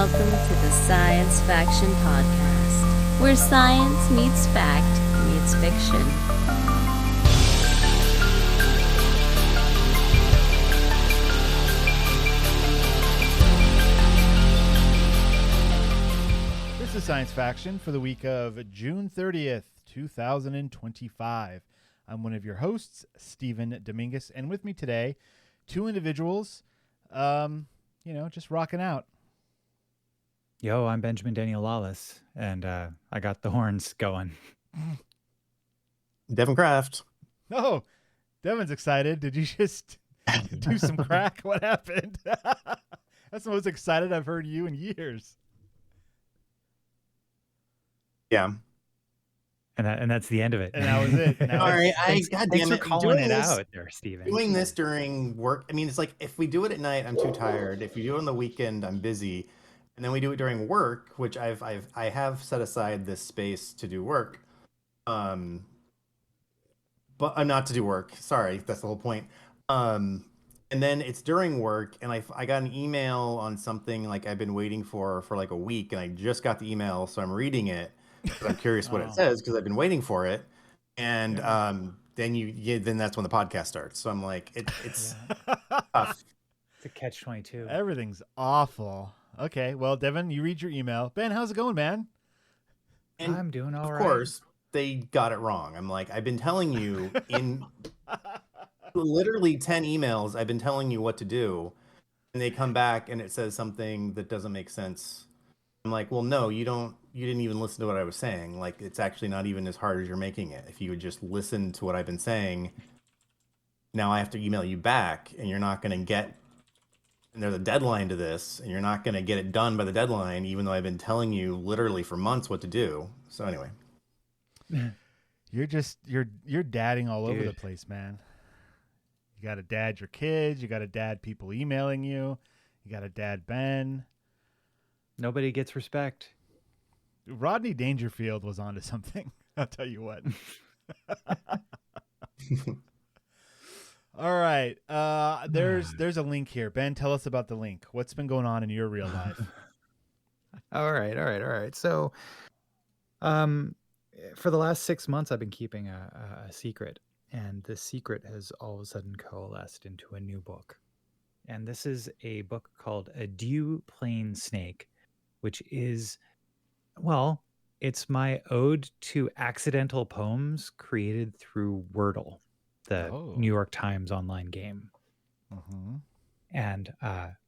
welcome to the Science Faction Podcast, where science meets fact meets fiction. This is Science Faction for the week of June 30th, 2025. I'm one of your hosts, Stephen Dominguez, and with me today, two individuals, just rocking out. Yo, I'm Benjamin Daniel Lawless, and I got the horns going. Devon Kraft. Oh, Devon's excited. Did you just do some crack? What happened? That's the most excited I've heard you in years. Yeah. And that's the end of it. And that was it. All right. Thanks for calling it out there, Steven. Doing this during work, I mean, it's like if we do it at night, I'm too tired. If we do it on the weekend, I'm busy. And then we do it during work, which I have set aside this space to do work. But not to do work. Sorry, that's the whole point. And then it's during work, and I got an email on something like I've been waiting for like a week, and I just got the email, so I'm reading it. I'm curious what it says because I've been waiting for it. And then that's when the podcast starts. So I'm like, it's tough. It's a catch-22. Everything's awful. Okay, well, Devon, you read your email. Ben, how's it going, man? And I'm doing all right. Of course, they got it wrong. I'm like, I've been telling you in literally 10 emails, I've been telling you what to do. And they come back and it says something that doesn't make sense. I'm like, well, no, you didn't even listen to what I was saying. Like, it's actually not even as hard as you're making it. If you would just listen to what I've been saying, now I have to email you back, and you're not going to get, and there's a deadline to this, and you're not going to get it done by the deadline, even though I've been telling you literally for months what to do. So anyway. You're dadding all over the place, man. You got to dad your kids. You got to dad people emailing you. You got to dad Ben. Nobody gets respect. Rodney Dangerfield was onto something. I'll tell you what. All right. There's a link here. Ben, tell us about the link. What's been going on in your real life? All right. So, for the last 6 months, I've been keeping a secret, and this secret has all of a sudden coalesced into a new book. And this is a book called Adieu Plain Snake, which is, well, it's my ode to accidental poems created through Wordle, the New York Times online game. Mm-hmm. And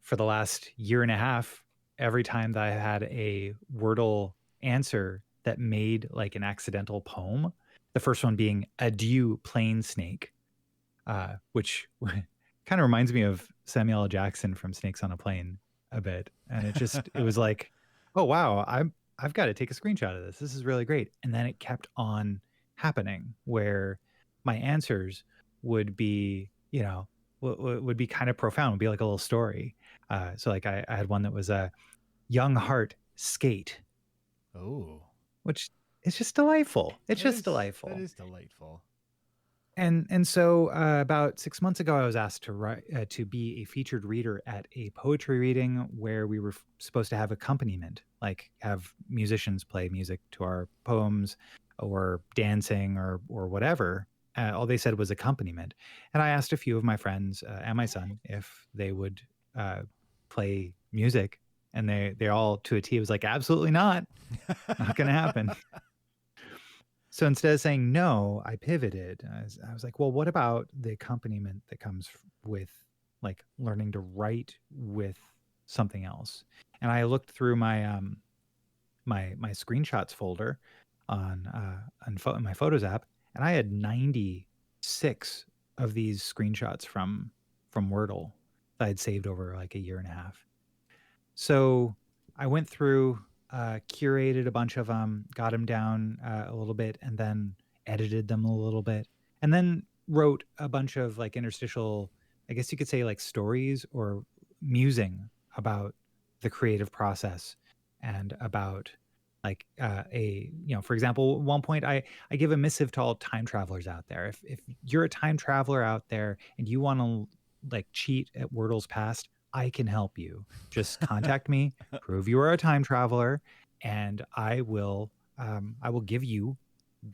for the last year and a half, every time that I had a Wordle answer that made like an accidental poem, the first one being Adieu Plain Snake, which kind of reminds me of Samuel L. Jackson from Snakes on a Plane a bit. And it was like, oh, wow, I've got to take a screenshot of this. This is really great. And then it kept on happening where my answers would be, would be kind of profound, would be like a little story. So like I had one that was a young heart skate. Oh, which is just delightful. Delightful. That is delightful. And so about 6 months ago, I was asked to be a featured reader at a poetry reading where we were supposed to have accompaniment, like have musicians play music to our poems or dancing or whatever. All they said was accompaniment. And I asked a few of my friends and my son if they would play music. And they all, to a T, was like, absolutely not. Not going to happen. So instead of saying no, I pivoted. I was like, well, what about the accompaniment that comes with like learning to write with something else? And I looked through my my screenshots folder on my Photos app, and I had 96 of these screenshots from Wordle that I'd saved over like a year and a half. So I went through, curated a bunch of them, got them down a little bit, and then edited them a little bit, and then wrote a bunch of like interstitial, I guess you could say like stories or musing about the creative process and about like for example, at one point I give a missive to all time travelers out there. If you're a time traveler out there and you want to like cheat at Wordle's past, I can help you. Just contact me, prove you are a time traveler, and I will give you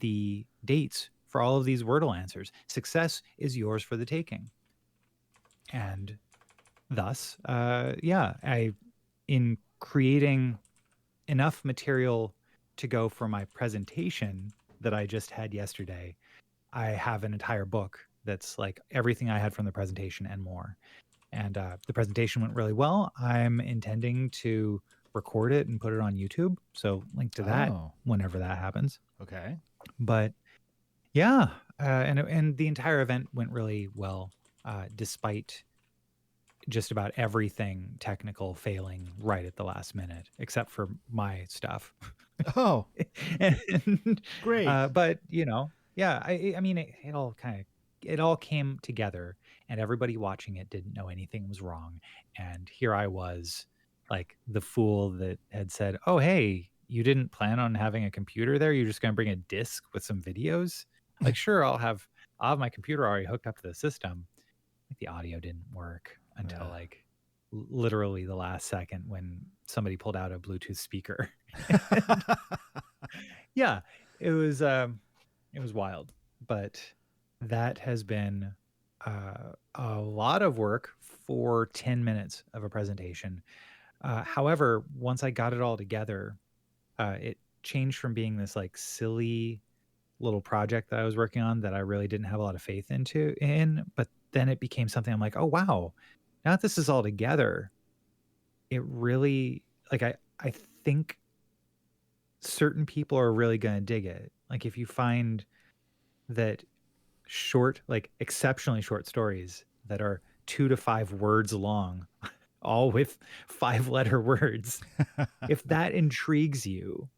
the dates for all of these Wordle answers. Success is yours for the taking. And thus, in creating enough material to go for my presentation that I just had yesterday, I have an entire book that's like everything I had from the presentation and more. And the presentation went really well. I'm intending to record it and put it on YouTube. So link to that whenever that happens. Okay. But yeah, and the entire event went really well, despite just about everything technical failing right at the last minute, except for my stuff. Oh, and, great. But I mean, it all came together, and everybody watching it didn't know anything was wrong. And here I was, like the fool that had said, "Oh, hey, you didn't plan on having a computer there? You're just going to bring a disc with some videos?" Like, sure, I'll have my computer already hooked up to the system. Like, the audio didn't work until like literally the last second when somebody pulled out a Bluetooth speaker. Yeah, it was wild, but that has been a lot of work for 10 minutes of a presentation. However, once I got it all together, it changed from being this like silly little project that I was working on that I really didn't have a lot of faith in, but then it became something I'm like, oh wow, now that this is all together, it really, like, I think certain people are really going to dig it. Like, if you find that short, like exceptionally short stories that are 2 to 5 words long, all with 5-letter words, if that intrigues you,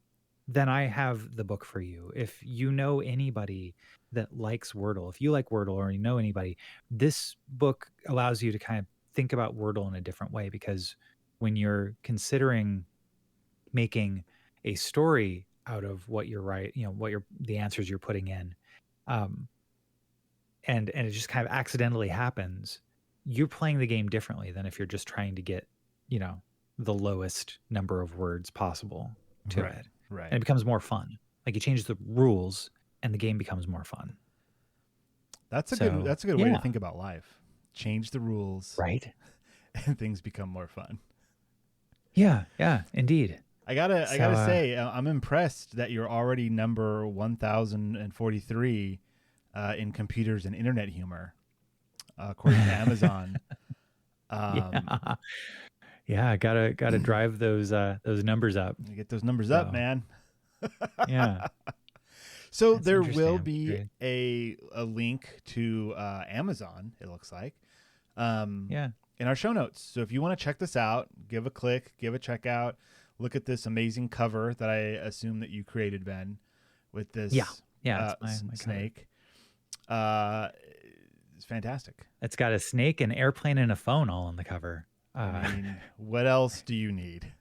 then I have the book for you. If you know anybody that likes Wordle, if you like Wordle or you know anybody, this book allows you to kind of think about Wordle in a different way, because when you're considering making a story out of what you're the answers you're putting in, and it just kind of accidentally happens, you're playing the game differently than if you're just trying to get, the lowest number of words possible to it. Right. And it becomes more fun. Like, you change the rules and the game becomes more fun. That's a good way to think about life. Change the rules. Right. And things become more fun. Yeah, indeed. I gotta say, I'm impressed that you're already number 1043 in computers and internet humor, according to Amazon. Yeah, gotta drive those numbers up. You get those numbers up, man. Yeah. So That's there will interesting. be a link to Amazon, it looks like, in our show notes. So if you want to check this out, give a click, give a check out, look at this amazing cover that I assume that you created, Ben, with this it's my snake. It's fantastic. It's got a snake, an airplane, and a phone all on the cover. I mean, what else do you need?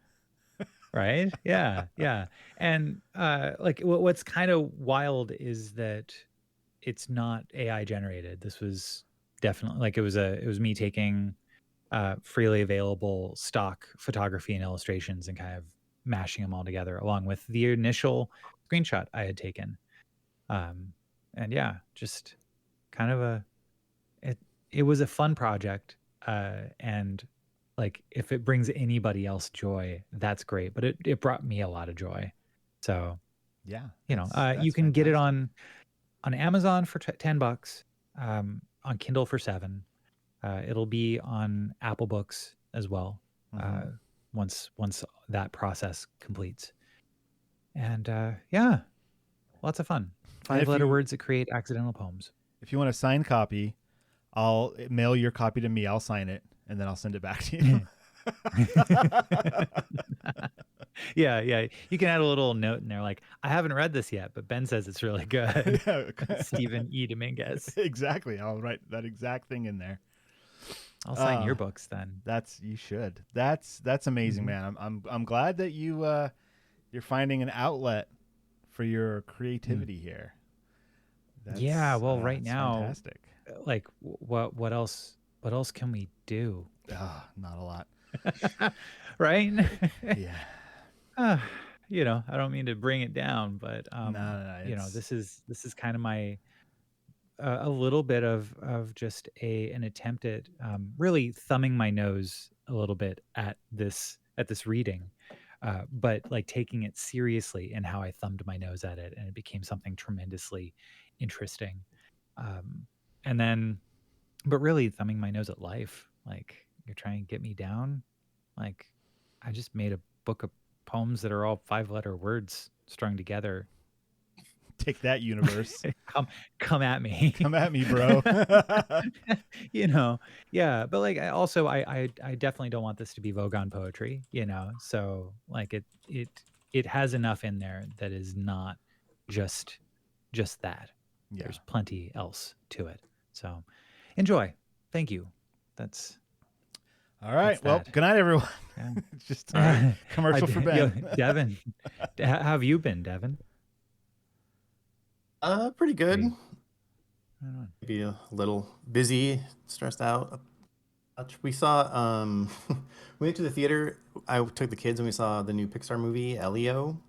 Right? Yeah. And like, what's kind of wild is that it's not AI generated. This was definitely, like, it was me taking freely available stock photography and illustrations and kind of mashing them all together along with the initial screenshot I had taken. And yeah, just kind of it was a fun project. And like, if it brings anybody else joy, that's great. But it brought me a lot of joy. So yeah, that's you can get it on Amazon for $10, on Kindle for $7. It'll be on Apple Books as well, once that process completes. And lots of fun. 5-letter words that create accidental poems. If you want a signed copy, I'll mail your copy to me. I'll sign it, and then I'll send it back to you. Yeah. You can add a little note in there like, I haven't read this yet, but Ben says it's really good. Stephen E. Dominguez. Exactly. I'll write that exact thing in there. I'll sign your books then. You should. That's amazing, man. I'm glad that you're finding an outlet for your creativity here. Well, right now, fantastic. like, what else what else can we do? Not a lot. Right? Yeah. I don't mean to bring it down, but No. this is kind of my a little bit of just an attempt at really thumbing my nose a little bit at this reading, but like taking it seriously in how I thumbed my nose at it, and it became something tremendously interesting. And then, but really thumbing my nose at life. Like, you're trying to get me down. Like, I just made a book of poems that are all 5-letter words strung together. Take that, universe. come at me. Come at me, bro. Yeah. But like, I definitely don't want this to be Vogon poetry, so like it has enough in there that is not just that. Yeah. There's plenty else to it. So enjoy. Thank you. That's all right. Well, that. good night, everyone. Yeah. It's just commercial for Ben. Devon, how have you been, Devon? Pretty good. Right on. Maybe a little busy, stressed out. We saw we went to the theater. I took the kids and we saw the new Pixar movie, Elio.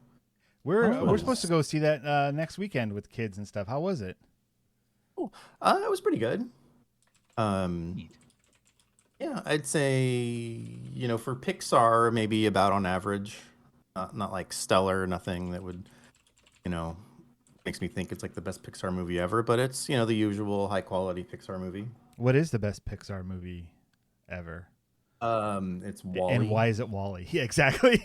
We're supposed to go see that next weekend with kids and stuff. How was it? Cool. It was pretty good. Neat. Yeah, I'd say, for Pixar, maybe about on average. Not like stellar, nothing that would, makes me think it's like the best Pixar movie ever, but it's, the usual high quality Pixar movie. What is the best Pixar movie ever? It's WALL-E. And why is it WALL-E? Yeah, exactly.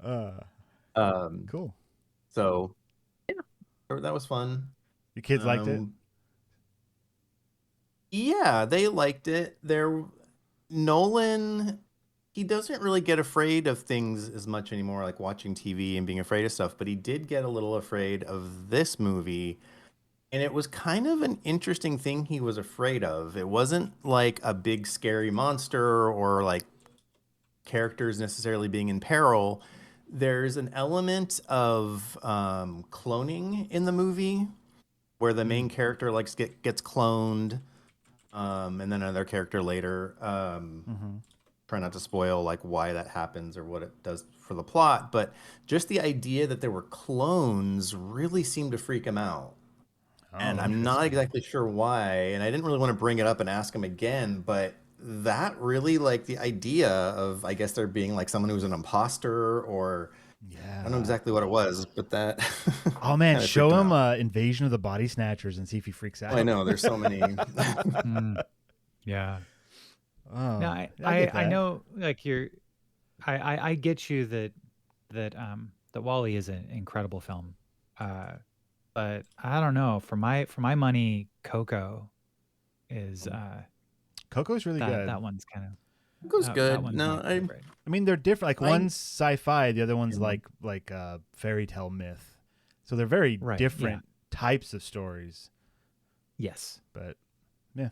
Cool. So, yeah, that was fun. Your kids liked it? Yeah, they liked it. Nolan, he doesn't really get afraid of things as much anymore, like watching TV and being afraid of stuff, but he did get a little afraid of this movie. And it was kind of an interesting thing he was afraid of. It wasn't like a big scary monster or like characters necessarily being in peril. There's an element of cloning in the movie where the main character gets cloned, and then another character later. Try not to spoil like why that happens or what it does for the plot, but just the idea that there were clones really seemed to freak him out. And I'm not exactly sure why, and I didn't really want to bring it up and ask him again, but that really, like, the idea of, I guess, there being like someone who's an imposter, or I don't know exactly what it was, but that oh man, show him Invasion of the Body Snatchers and see if he freaks out. I know there's so many. Yeah. Oh, no, I know, like, I get you that WALL-E is an incredible film, but I don't know, for my money, Coco is Coco's really good. That one's kind of Coco's good. No, I mean, they're different. Like, one's sci-fi, the other one's like fairy tale myth. So they're very different types of stories. Yes, but yeah.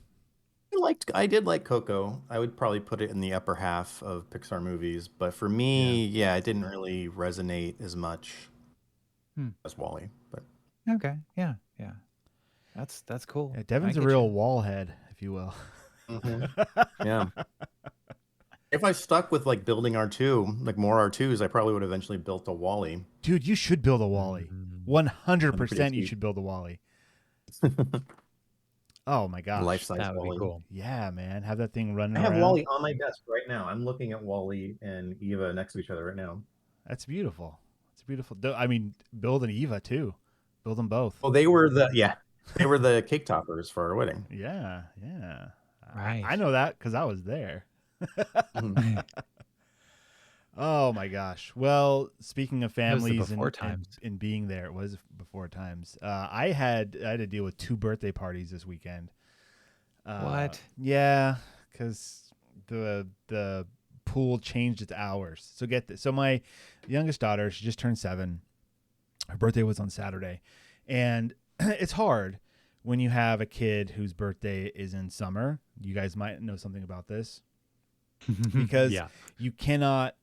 I did like Coco. I would probably put it in the upper half of Pixar movies, but for me, it didn't really resonate as much as WALL-E. But okay, yeah, that's cool. Yeah, Devon's a real wall head, if you will. Yeah. If I stuck with like building R2, like more R2s, I probably would have eventually built a WALL-E. Dude, you should build a WALL-E. 100% you should build a WALL-E. Oh my gosh. Life-size that would WALL-E. be cool. Yeah, man. Have that thing running I have around. WALL-E on my desk right now. I'm looking at WALL-E and Eva next to each other right now. That's beautiful. It's beautiful. I mean, build an Eva too. Build them both. Well, they were the cake toppers for our wedding. Yeah. Right. I know that because I was there. Oh my gosh. Well, speaking of families and being there, it was before times. I had to deal with 2 birthday parties this weekend. What? Yeah, because the pool changed its hours. So get this. So my youngest daughter, she just turned 7. Her birthday was on Saturday, and it's hard when you have a kid whose birthday is in summer. You guys might know something about this. Because you cannot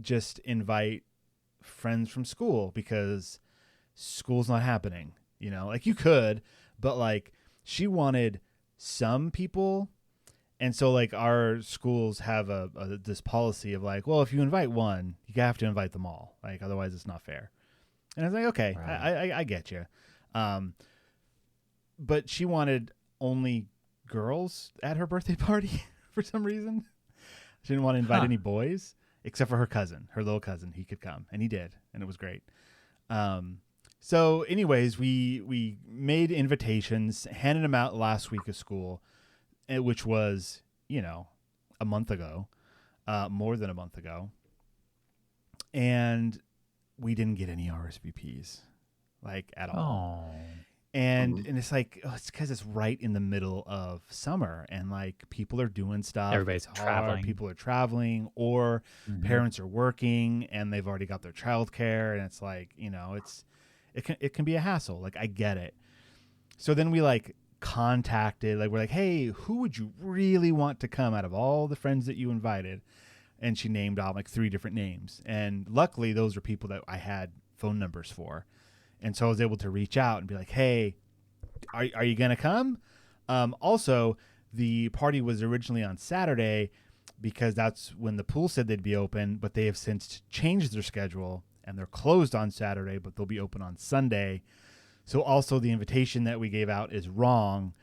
just invite friends from school because school's not happening. Like you could, but like she wanted some people. And so like our schools have this policy of like, well, if you invite one, you have to invite them all. Like, otherwise it's not fair. And I was like, okay, Right. I get you. But she wanted only girls at her birthday party for some reason. She didn't want to invite any boys except for her little cousin. He could come, and he did, and it was great. So anyways, we made invitations, handed them out last week of school, which was, a month ago, more than a month ago. And we didn't get any RSVPs, like, at all. Oh. And it's like, it's because it's right in the middle of summer, and like people are doing stuff. Everybody's It's hard. traveling. People are traveling, or parents are working and they've already got their childcare, and it's like, it can be a hassle. Like, I get it. So then we like contacted, like, we're like, hey, who would you really want to come out of all the friends that you invited? And she named off like 3 different names, and luckily those are people that I had phone numbers for. And so I was able to reach out and be like, hey, are you going to come? Also, the party was originally on Saturday because that's when the pool said they'd be open, but they have since changed their schedule and they're closed on Saturday, but they'll be open on Sunday. So also the invitation that we gave out is wrong,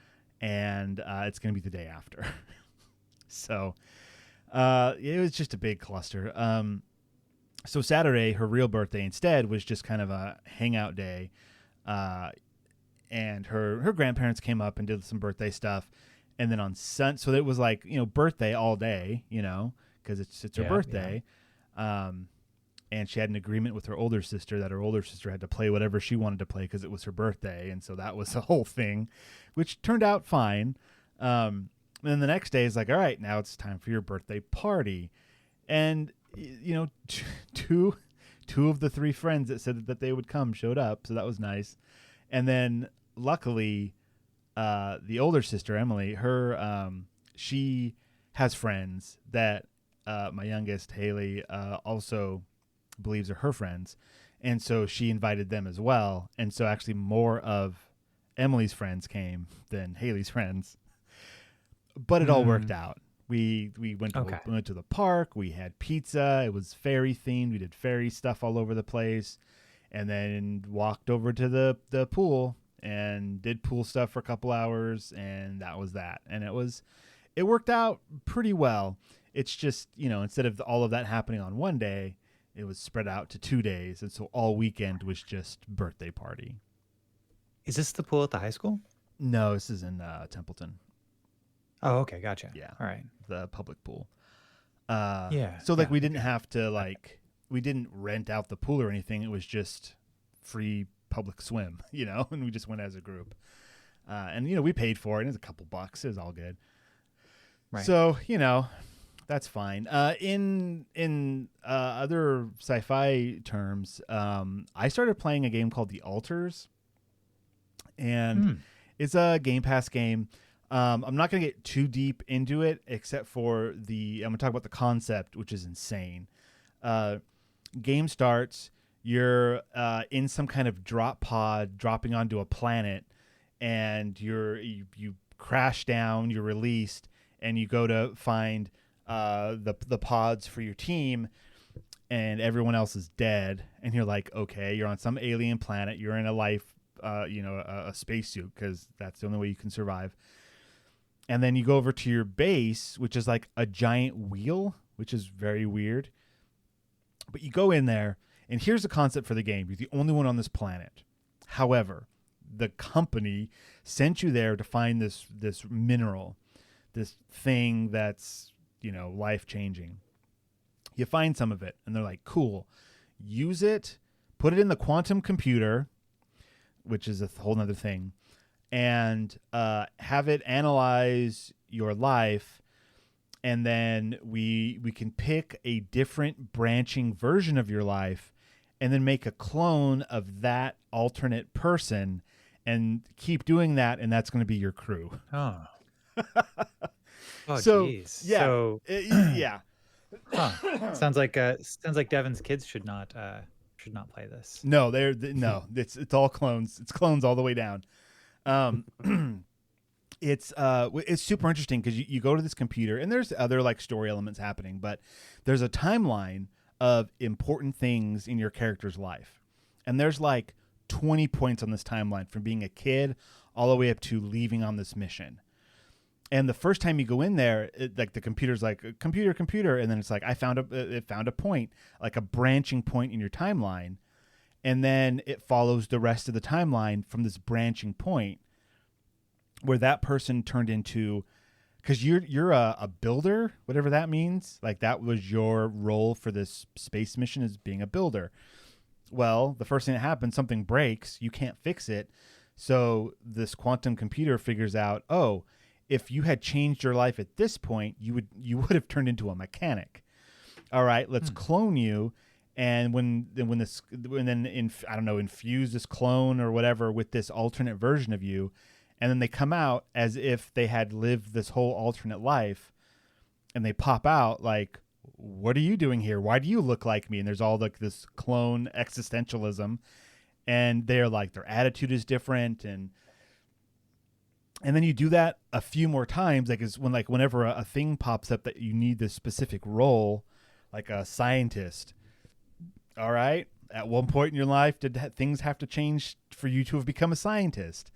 and it's going to be the day after. So it was just a big cluster. So Saturday, her real birthday instead was just kind of a hangout day. And her grandparents came up and did some birthday stuff. And then on Sunday, so it was like, birthday all day, because it's her birthday. Yeah. And she had an agreement with her older sister that her older sister had to play whatever she wanted to play because it was her birthday. And so that was the whole thing, which turned out fine. And then the next day is like, all right, now it's time for your birthday party. And two of the 3 friends that said that they would come showed up, so that was nice. And then luckily, the older sister Emily, she has friends that my youngest Haley also believes are her friends, and so she invited them as well. And so actually, more of Emily's friends came than Haley's friends, but it all worked out. We went to the park. We had pizza. It was fairy themed. We did fairy stuff all over the place, and then walked over to the pool and did pool stuff for a couple hours, and that was that. And it worked out pretty well. It's just, instead of all of that happening on one day, it was spread out to 2 days, and so all weekend was just birthday party. Is this the pool at the high school? No, this is in Templeton. Oh, okay, gotcha. Yeah, all right. The public pool. Yeah. So like we didn't have to we didn't rent out the pool or anything. It was just free public swim, and we just went as a group. And we paid for it. It was a couple bucks. It was all good. Right. So that's fine. In other sci-fi terms, I started playing a game called The Alters, and it's a Game Pass game. I'm not going to get too deep into it, except for I'm going to talk about the concept, which is insane. Game starts, you're in some kind of drop pod dropping onto a planet, and you crash down, you're released, and you go to find the pods for your team, and everyone else is dead. And you're like, okay, you're on some alien planet, you're in a spacesuit, because that's the only way you can survive. And then you go over to your base, which is like a giant wheel, which is very weird. But you go in there, and here's the concept for the game. You're the only one on this planet. However, the company sent you there to find this mineral, this thing that's, life-changing. You find some of it, and they're like, cool. Use it, put it in the quantum computer, which is a whole nother thing, and have it analyze your life, and then we can pick a different branching version of your life, and then make a clone of that alternate person, and keep doing that, and that's going to be your crew. Oh. Oh, so geez. yeah, So, yeah. Huh. Sounds like Devon's kids should not play this. No, it's all clones. It's clones all the way down. Um, it's super interesting because you go to this computer and there's other like story elements happening, but there's a timeline of important things in your character's life. And there's like 20 points on this timeline from being a kid all the way up to leaving on this mission. And the first time you go in there, like the computer's like computer. And then it's like, it found a point, like a branching point in your timeline. And then it follows the rest of the timeline from this branching point where that person turned into, because you're a builder, whatever that means. Like that was your role for this space mission, is being a builder. Well, the first thing that happens, something breaks, you can't fix it. So this quantum computer figures out, oh, if you had changed your life at this point, you would have turned into a mechanic. All right, let's clone you. And infuse this clone or whatever with this alternate version of you. And then they come out as if they had lived this whole alternate life, and they pop out like, what are you doing here? Why do you look like me? And there's all like this clone existentialism, and they're like, their attitude is different. And then you do that a few more times. Like is when, like whenever a thing pops up that you need this specific role, like a scientist. All right. At one point in your life, did things have to change for you to have become a scientist?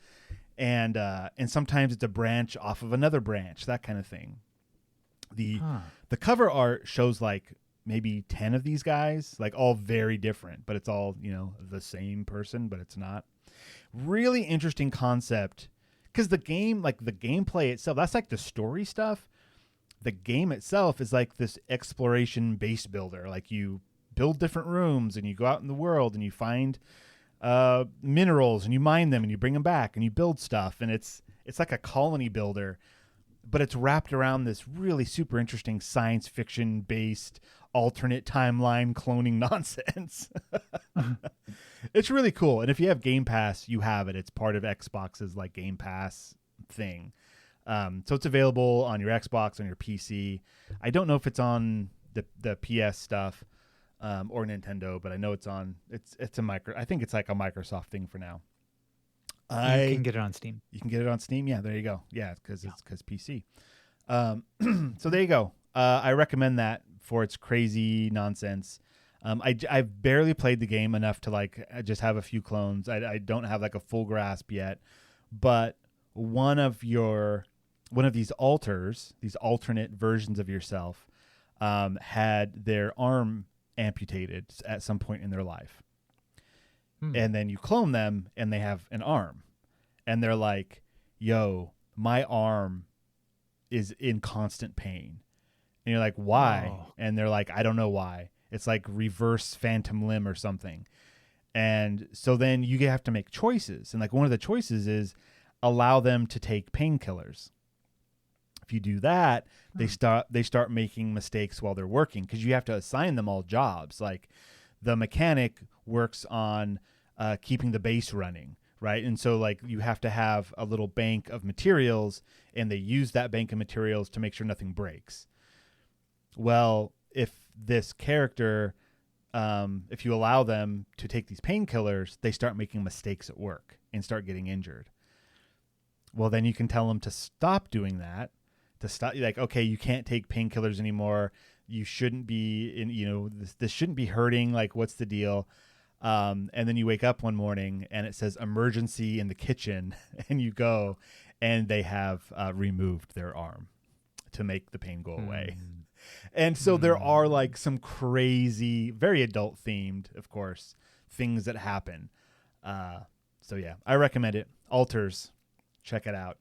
And sometimes it's a branch off of another branch, that kind of thing. The cover art shows like maybe 10 of these guys, like all very different, but it's all, the same person, but it's not. Really interesting concept, because the game, like the gameplay itself, that's like the story stuff. The game itself is like this exploration base builder. Like you build different rooms and you go out in the world and you find minerals and you mine them and you bring them back and you build stuff, and it's like a colony builder, but it's wrapped around this really super interesting science fiction based alternate timeline cloning nonsense. It's really cool. And if you have Game Pass, you have it. It's part of Xbox's like Game Pass thing. So it's available on your Xbox, on your PC. I don't know if it's on the PS stuff or Nintendo, but I know it's on. It's a I think it's like a Microsoft thing for now. You can get it on Steam. You can get it on Steam. Yeah, there you go. Yeah, because PC. So there you go. I recommend that for its crazy nonsense. I've barely played the game enough to like just have a few clones. I don't have like a full grasp yet, but one of these alters, these alternate versions of yourself, had their arm amputated at some point in their life. And then you clone them and they have an arm, and they're like, yo, my arm is in constant pain. And you're like, why? Oh. And they're like, I don't know why. It's like reverse phantom limb or something. And so then you have to make choices. And like one of the choices is allow them to take painkillers. If you do that, they start making mistakes while they're working, because you have to assign them all jobs. Like the mechanic works on keeping the base running, right? And so like you have to have a little bank of materials, and they use that bank of materials to make sure nothing breaks. Well, if this character, if you allow them to take these painkillers, they start making mistakes at work and start getting injured. Well, then you can tell them to stop doing that, to stop, like, okay, you can't take painkillers anymore. You shouldn't be this shouldn't be hurting. Like, what's the deal? And then you wake up one morning and it says emergency in the kitchen, and you go and they have removed their arm to make the pain go away. And so there are like some crazy, very adult themed, of course, things that happen. So yeah, I recommend it. Alters, check it out.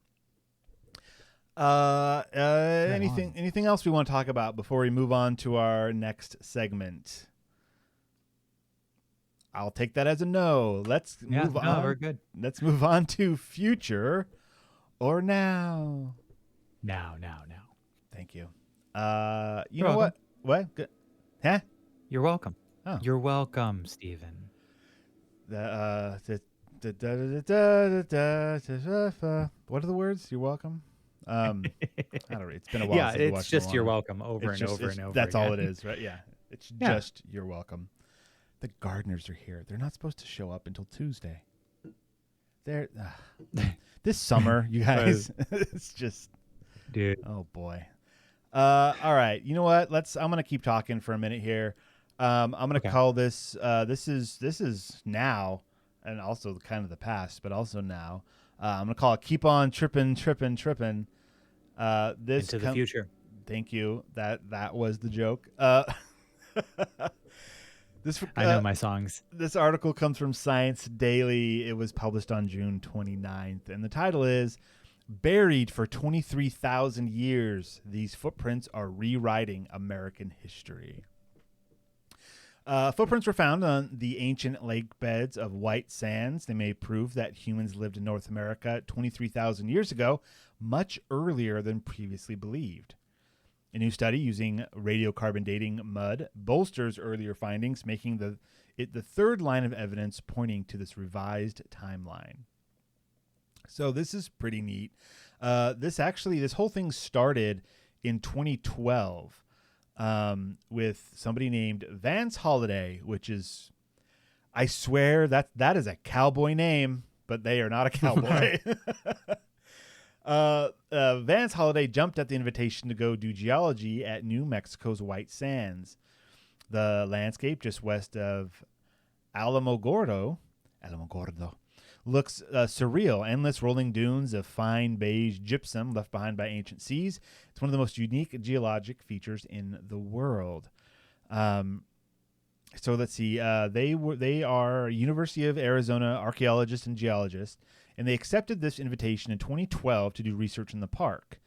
Anything else we want to talk about before we move on to our next segment? I'll take that as a no. Let's move on. We're good. Let's move on to future or now. Now. Thank you. You know what? What? Good. Huh? You're welcome. Oh. You're welcome, Stephen. What are the words? You're welcome. I don't know. It's been a while. Yeah, since we it's watched just Moana. you're welcome over and over. That's again. all it is, right? Yeah. It's just you're welcome. The gardeners are here. They're not supposed to show up until Tuesday. They're This summer, you guys, it's just, Dude. oh boy. All right. You know what? I'm going to keep talking for a minute here. I'm going to call this, this is now, and also kind of the past, but also now. I'm going to call it Keep On Trippin'. This Into the future. Thank you. That was the joke. This I know my songs. This article comes from Science Daily. It was published on June 29th, and the title is Buried for 23,000 Years. These footprints are rewriting American history. Footprints were found on the ancient lake beds of white sands. They may prove that humans lived in North America 23,000 years ago, much earlier than previously believed. A new study using radiocarbon dating mud bolsters earlier findings, making it the third line of evidence pointing to this revised timeline. So this is pretty neat. This whole thing started in 2012 with somebody named Vance Holiday, which is, I swear that is a cowboy name, but they are not a cowboy. Vance Holiday jumped at the invitation to go do geology at New Mexico's White Sands. The landscape just west of Alamogordo looks surreal. Endless rolling dunes of fine beige gypsum left behind by ancient seas. It's one of the most unique geologic features in the world. So let's see. They are University of Arizona archaeologists and geologists, and they accepted this invitation in 2012 to do research in the park.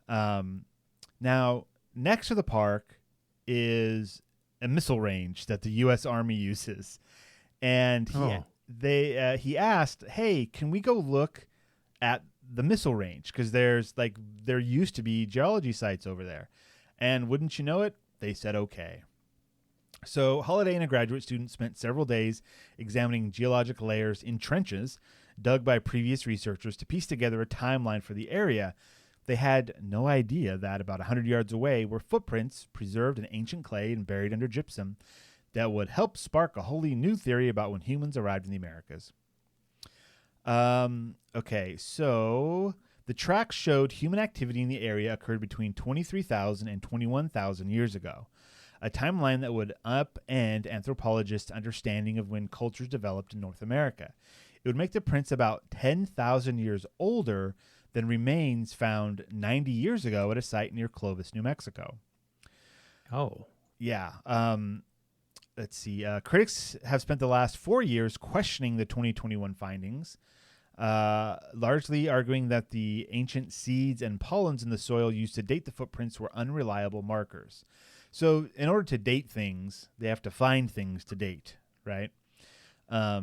Now, next to the park is a missile range that the U.S. Army uses, and he asked, "Hey, can we go look at the missile range? Because there used to be geology sites over there." And wouldn't you know it, they said okay. So Holiday and a graduate student spent several days examining geologic layers in trenches dug by previous researchers to piece together a timeline for the area. They had no idea that about 100 yards away were footprints preserved in ancient clay and buried under gypsum that would help spark a wholly new theory about when humans arrived in the Americas. Okay, so the tracks showed human activity in the area occurred between 23,000 and 21,000 years ago, a timeline that would upend anthropologists' understanding of when cultures developed in North America. It would make the prints about 10,000 years older than remains found 90 years ago at a site near Clovis, New Mexico. Oh. Yeah. Let's see. Critics have spent the last 4 years questioning the 2021 findings, largely arguing that the ancient seeds and pollens in the soil used to date the footprints were unreliable markers. So in order to date things, they have to find things to date, right? A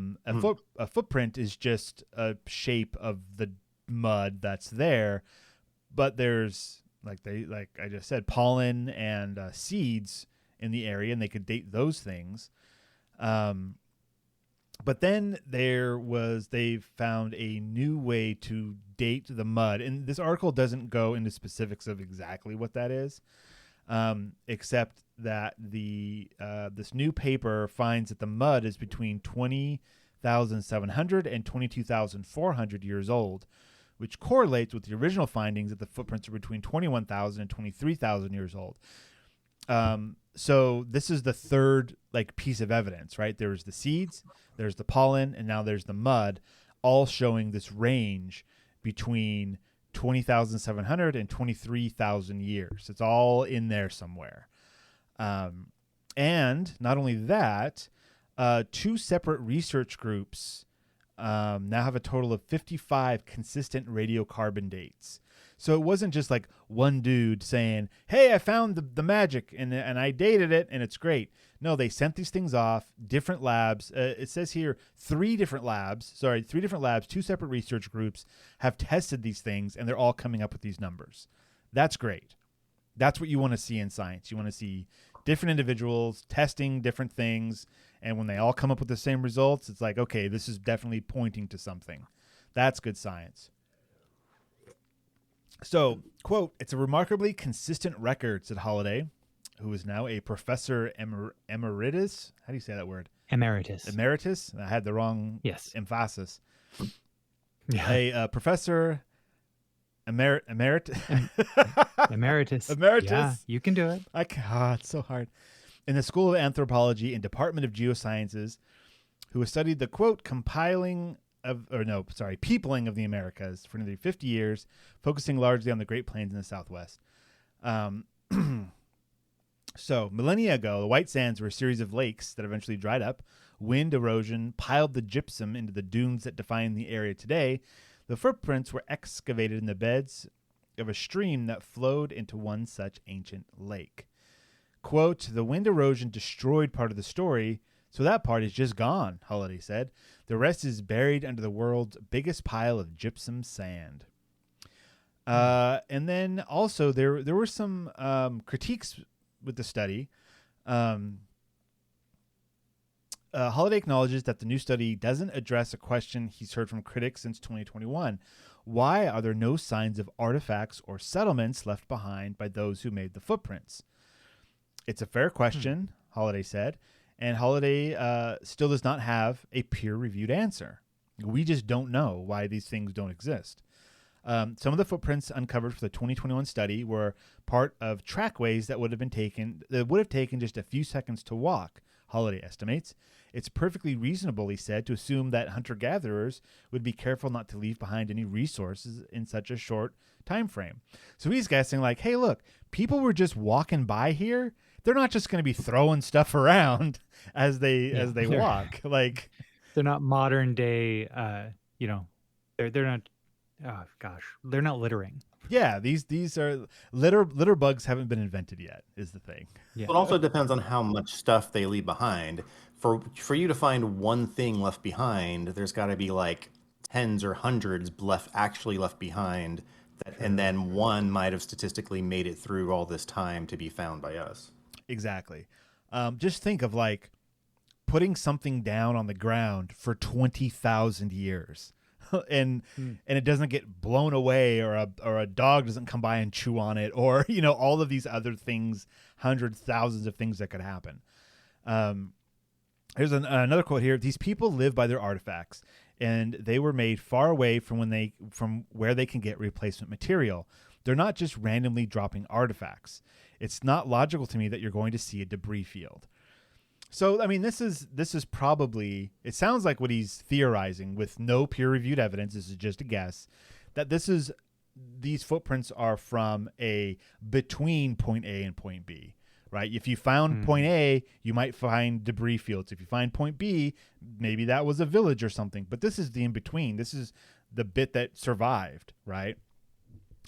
footprint is just a shape of the mud that's there, but there's like I just said, pollen and seeds in the area, and they could date those things. But then they found a new way to date the mud, and this article doesn't go into specifics of exactly what that is, except that this new paper finds that the mud is between 20,700 and 22,400 years old, which correlates with the original findings that the footprints are between 21,000 and 23,000 years old. So this is the third piece of evidence, right? There's the seeds, there's the pollen, and now there's the mud, all showing this range between 20,700 and 23,000 years. It's all in there somewhere. And not only that, two separate research groups now have a total of 55 consistent radiocarbon dates. So it wasn't just like one dude saying, "Hey, I found the magic and I dated it and it's great." No, they sent these things off, different labs. It says here three different labs, two separate research groups have tested these things, and they're all coming up with these numbers. That's great. That's what you want to see in science. You want to see different individuals testing different things, and when they all come up with the same results, it's like, okay, this is definitely pointing to something. That's good science. So, quote, "It's a remarkably consistent record," said Holiday, who is now a professor emeritus. How do you say that word? Emeritus. Emeritus? I had the wrong Yes. emphasis. Yeah. A professor emeritus. Emeritus. Emeritus. Yeah, you can do it. It's so hard. In the School of Anthropology and Department of Geosciences, who has studied the, quote, peopling of the Americas for nearly 50 years, focusing largely on the Great Plains in the Southwest. So, millennia ago, the White Sands were a series of lakes that eventually dried up. Wind erosion piled the gypsum into the dunes that define the area today. The footprints were excavated in the beds of a stream that flowed into one such ancient lake. Quote, the wind erosion destroyed part of the story, so that part is just gone, Holiday said. The rest is buried under the world's biggest pile of gypsum sand. And then also there were some critiques with the study. Holiday acknowledges that the new study doesn't address a question he's heard from critics since 2021. Why are there no signs of artifacts or settlements left behind by those who made the footprints? It's a fair question, Holiday said, and Holiday still does not have a peer-reviewed answer. We just don't know why these things don't exist. Some of the footprints uncovered for the 2021 study were part of trackways that would have taken just a few seconds to walk, Holiday estimates. It's perfectly reasonable, he said, to assume that hunter-gatherers would be careful not to leave behind any resources in such a short time frame. So he's guessing like, hey, look, people were just walking by here. They're not just going to be throwing stuff around as they walk. Like, they're not modern day. They're not. Oh gosh, they're not littering. Yeah, these are litter bugs haven't been invented yet. Is the thing. Yeah. It also depends on how much stuff they leave behind. For you to find one thing left behind, there's got to be like tens or hundreds actually left behind, and then one might have statistically made it through all this time to be found by us. Exactly. Just think of like putting something down on the ground for 20,000 years. and it doesn't get blown away, or a dog doesn't come by and chew on it, or all of these other things, hundreds, thousands of things that could happen. Here's another quote here. These people live by their artifacts, and they were made far away from where they can get replacement material. They're not just randomly dropping artifacts. It's not logical to me that you're going to see a debris field. So, I mean, this is probably, it sounds like what he's theorizing with no peer-reviewed evidence, this is just a guess, that these footprints are from between point A and point B, right? If you found point A, you might find debris fields. If you find point B, maybe that was a village or something. But this is the in-between. This is the bit that survived, right?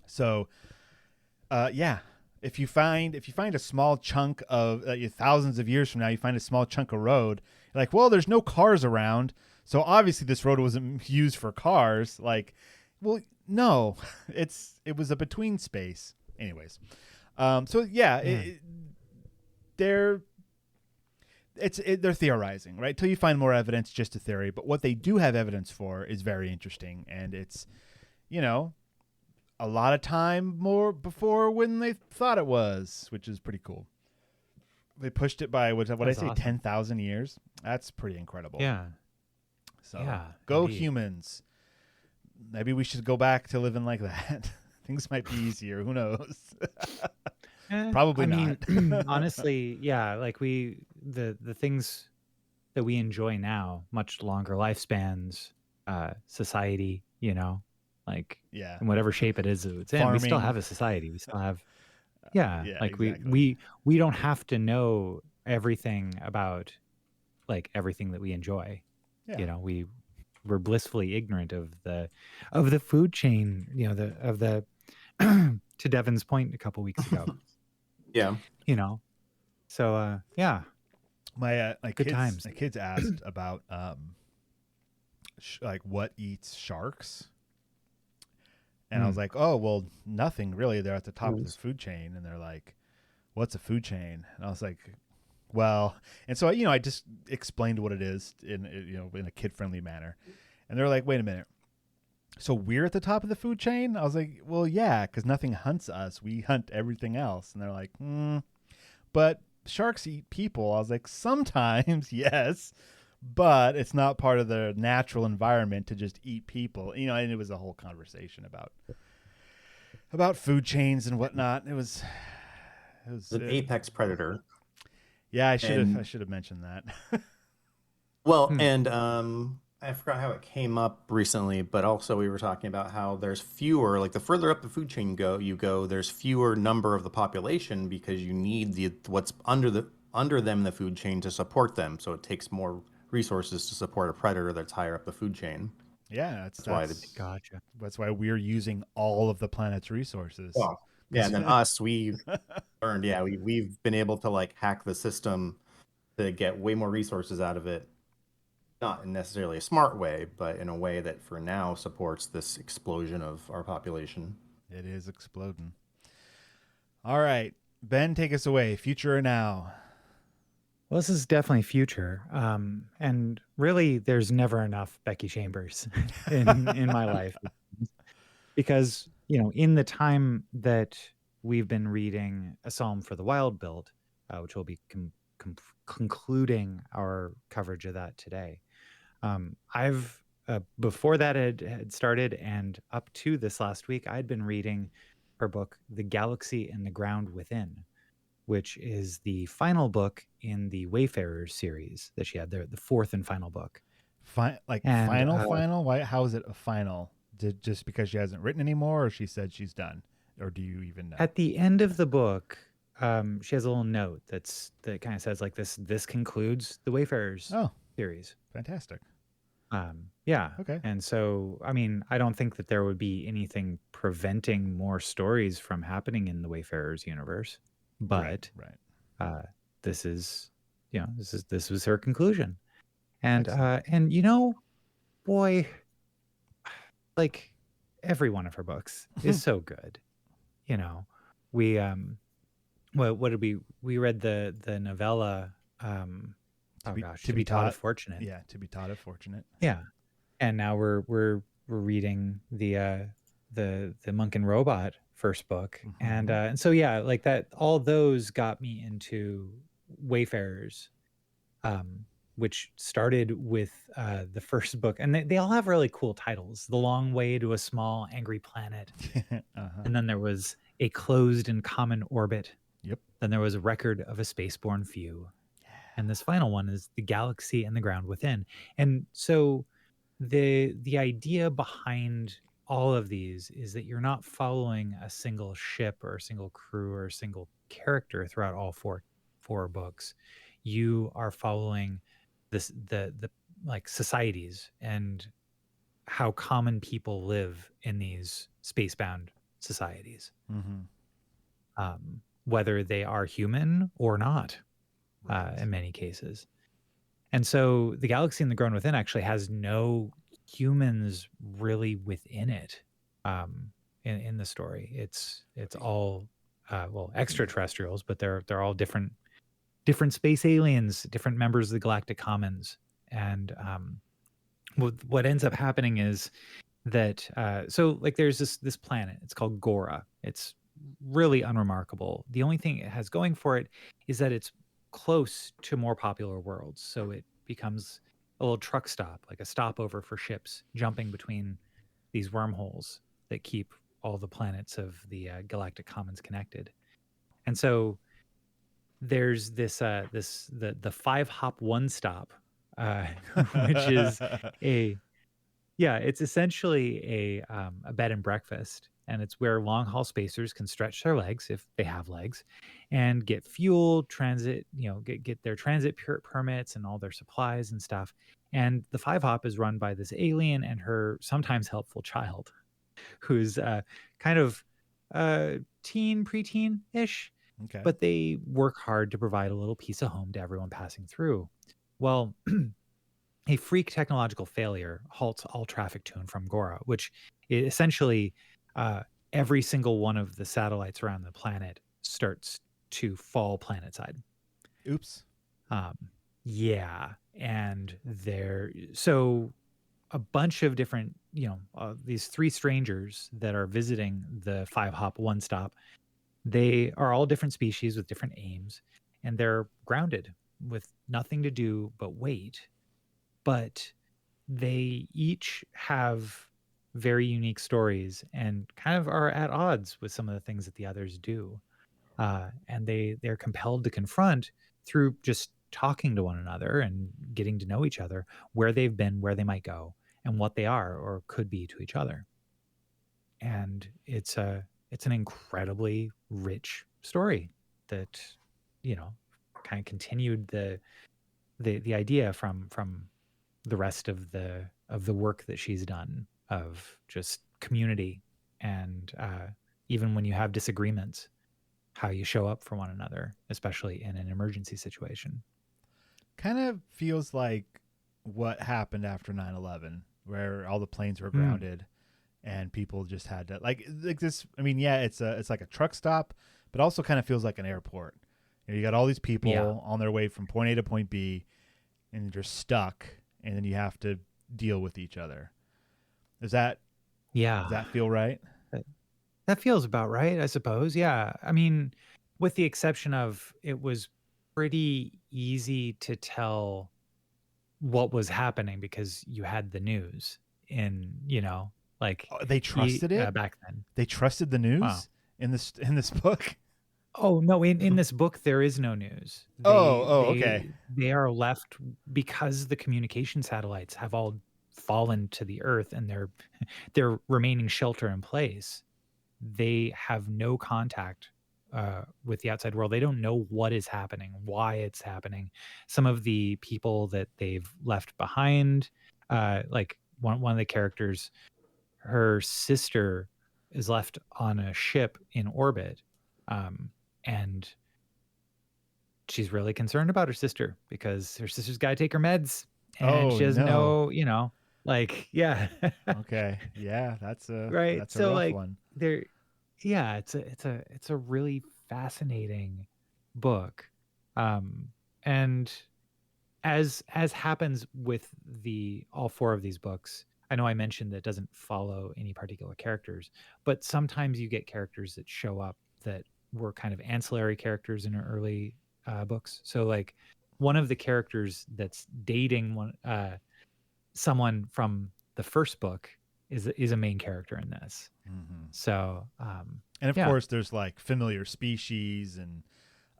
So, yeah. If you find a small chunk of thousands of years from now, you find a small chunk of road, you're like, well, there's no cars around, so obviously this road wasn't used for cars. Like, well, no, it was a between space. Anyways, so yeah, they're theorizing, right? Till you find more evidence, just a theory. But what they do have evidence for is very interesting, and it's, a lot of time more before when they thought it was, which is pretty cool. They pushed it by, what I say, awesome. 10,000 years. That's pretty incredible. Yeah. So go indeed. Humans. Maybe we should go back to living like that. Things might be easier. Who knows? Probably not. Honestly, yeah. Like the things that we enjoy now, much longer lifespans, society, like in whatever shape it is it's in. Farming. We still have a society. We still have exactly. we don't have to know everything about like everything that we enjoy. We're blissfully ignorant of the food chain, to Devon's point a couple weeks ago. Yeah. So my good times. My kids asked about like what eats sharks. And I was like, oh, well, nothing really. They're at the top of this food chain. And they're like, what's a food chain? And I was like, well, and so, I just explained what it is in a kid-friendly manner. And they're like, wait a minute. So we're at the top of the food chain? I was like, well, yeah, because nothing hunts us. We hunt everything else. And they're like, but sharks eat people. I was like, sometimes, yes. but it's not part of their natural environment to just eat people. And it was a whole conversation about food chains and whatnot. It was an apex predator. Yeah, I should have mentioned that. Well, and I forgot how it came up recently, but also we were talking about how there's fewer, like the further up the food chain you go, there's fewer number of the population because you need what's under them in the food chain to support them. So it takes more resources to support a predator that's higher up the food chain. Yeah, Gotcha. That's why we're using all of the planet's resources. Well, yeah, and then us, we've learned, we've been able to like hack the system to get way more resources out of it. Not in necessarily a smart way, but in a way that for now supports this explosion of our population. It is exploding. All right, Ben, take us away. Future or now? Well, this is definitely future. And really, there's never enough Becky Chambers in my life. Because, in the time that we've been reading A Psalm for the Wild Build, which will be concluding our coverage of that today, I've before that had started and up to this last week, I'd been reading her book, The Galaxy and the Ground Within, which is the final book in the Wayfarers series that she had, the fourth and final book. Final? Why? How is it a final? Just because she hasn't written anymore, or she said she's done? Or do you even know? At the end of the book, she has a little note that kind of says like this concludes the Wayfarers series. Fantastic. Yeah. Okay. And so, I mean, I don't think that there would be anything preventing more stories from happening in the Wayfarers universe, but right. This was her conclusion. And Excellent. boy, like every one of her books is so good. We what did we read the novella to be taught if fortunate. Yeah, To Be Taught If Fortunate. Yeah. And now we're reading the Monk and Robot first book. Mm-hmm. And so like that, all those got me into Wayfarers, which started with the first book, and they all have really cool titles. The Long Way to a Small Angry Planet. And then there was A Closed and Common Orbit. Yep. Then there was A Record of a Spaceborne Few. And this final one is The Galaxy and the Ground Within. And so the idea behind all of these is that you're not following a single ship or a single crew or a single character throughout all four books. You are following the like societies and how common people live in these spacebound societies, whether they are human or not. In many cases. And so The Galaxy and the Ground Within actually has no humans really within it in the story. It's all extraterrestrials, but they're all different space aliens, different members of the Galactic Commons. And what ends up happening is that so like there's this planet. It's called Gora. It's really unremarkable. The only thing it has going for it is that it's close to more popular worlds, so it becomes a little truck stop, like a stopover for ships jumping between these wormholes that keep all the planets of the Galactic Commons connected. And so there's the 5-hop one stop, which is it's essentially a bed and breakfast. And it's where long haul spacers can stretch their legs, if they have legs, and get fuel, transit, get their transit permits and all their supplies and stuff. And the 5-hop is run by this alien and her sometimes helpful child, who's kind of preteen-ish. Okay. But they work hard to provide a little piece of home to everyone passing through. Well, a freak technological failure halts all traffic to and from Gora, which essentially every single one of the satellites around the planet starts to fall planetside. Oops. Yeah. And so a bunch of different, these three strangers that are visiting the 5-hop one stop, they are all different species with different aims, and they're grounded with nothing to do but wait but they each have very unique stories and kind of are at odds with some of the things that the others do. And they're compelled to confront through just talking to one another and getting to know each other, where they've been, where they might go, and what they are or could be to each other. And it's an incredibly rich story that, you know, kind of continued the idea from the rest of the work that she's done of just community and even when you have disagreements, how you show up for one another, especially in an emergency situation. Kind of feels like what happened after 9/11, where all the planes were grounded and people just had to like this. I mean, yeah, it's like a truck stop, but also kind of feels like an airport. You got all these people on their way from point A to point B, and you're stuck, and then you have to deal with each other. Does that feel right? That feels about right, I suppose. Yeah. I mean, with the exception of it was pretty easy to tell what was happening because you had the news in, like they trusted it back then. They trusted the news. Wow. in this book. Oh no! In this book, there is no news. Okay. They are left because the communication satellites have all fallen to the earth, and they're remaining shelter in place. They have no contact with the outside world. They don't know what is happening, why it's happening. Some of the people that they've left behind, like one of the characters, her sister is left on a ship in orbit. And she's really concerned about her sister because her sister's got to take her meds, and she doesn't know, yeah. Okay, yeah, that's a right. That's so a rough like one. it's a really fascinating book, and as happens with all four of these books. I know I mentioned that it doesn't follow any particular characters, but sometimes you get characters that show up that were kind of ancillary characters in her early books. So like one of the characters that's dating someone from the first book is a main character in this. Mm-hmm. So and of course there's like familiar species and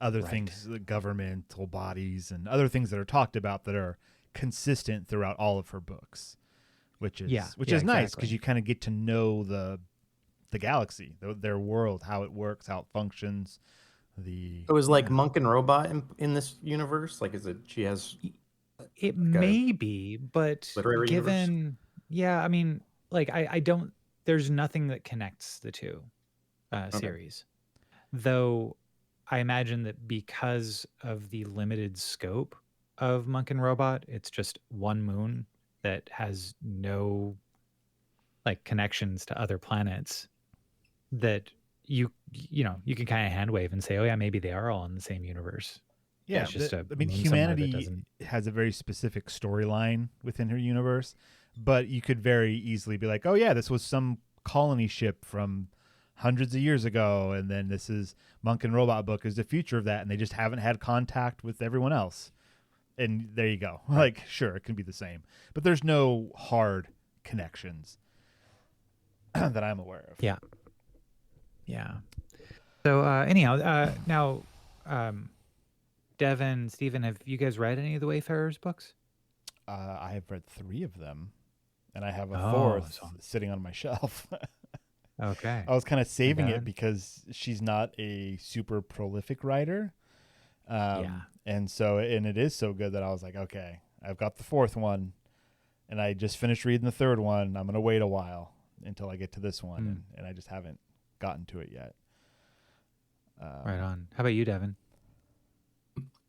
other things, governmental bodies and other things that are talked about that are consistent throughout all of her books, which is nice because you kind of get to know the galaxy, their world, how it works, how it functions. It was like Monk and Robot in this universe. Like, is it? She has. It may be, but given, universe? Yeah, I mean, like I don't. There's nothing that connects the two series, though. I imagine that because of the limited scope of Monk and Robot, it's just one moon that has no like connections to other planets. That you can kind of hand wave and say, oh yeah, maybe they are all in the same universe. Yeah, it's just humanity has a very specific storyline within her universe, but you could very easily be like, oh yeah, this was some colony ship from hundreds of years ago, and then this is Monk and Robot book is the future of that, and they just haven't had contact with everyone else. And there you go. Like, sure, it can be the same, but there's no hard connections that I'm aware of. Yeah. So anyhow, now, Devon, Stephen, have you guys read any of the Wayfarers books? I have read 3 of them, and I have a 4th sitting on my shelf. Okay. I was kind of saving it because she's not a super prolific writer. And so, and it is so good that I was like, okay, I've got the 4th one, and I just finished reading the 3rd one. I'm going to wait a while until I get to this one, and I just haven't gotten to it yet. Right on. How about you, Devon?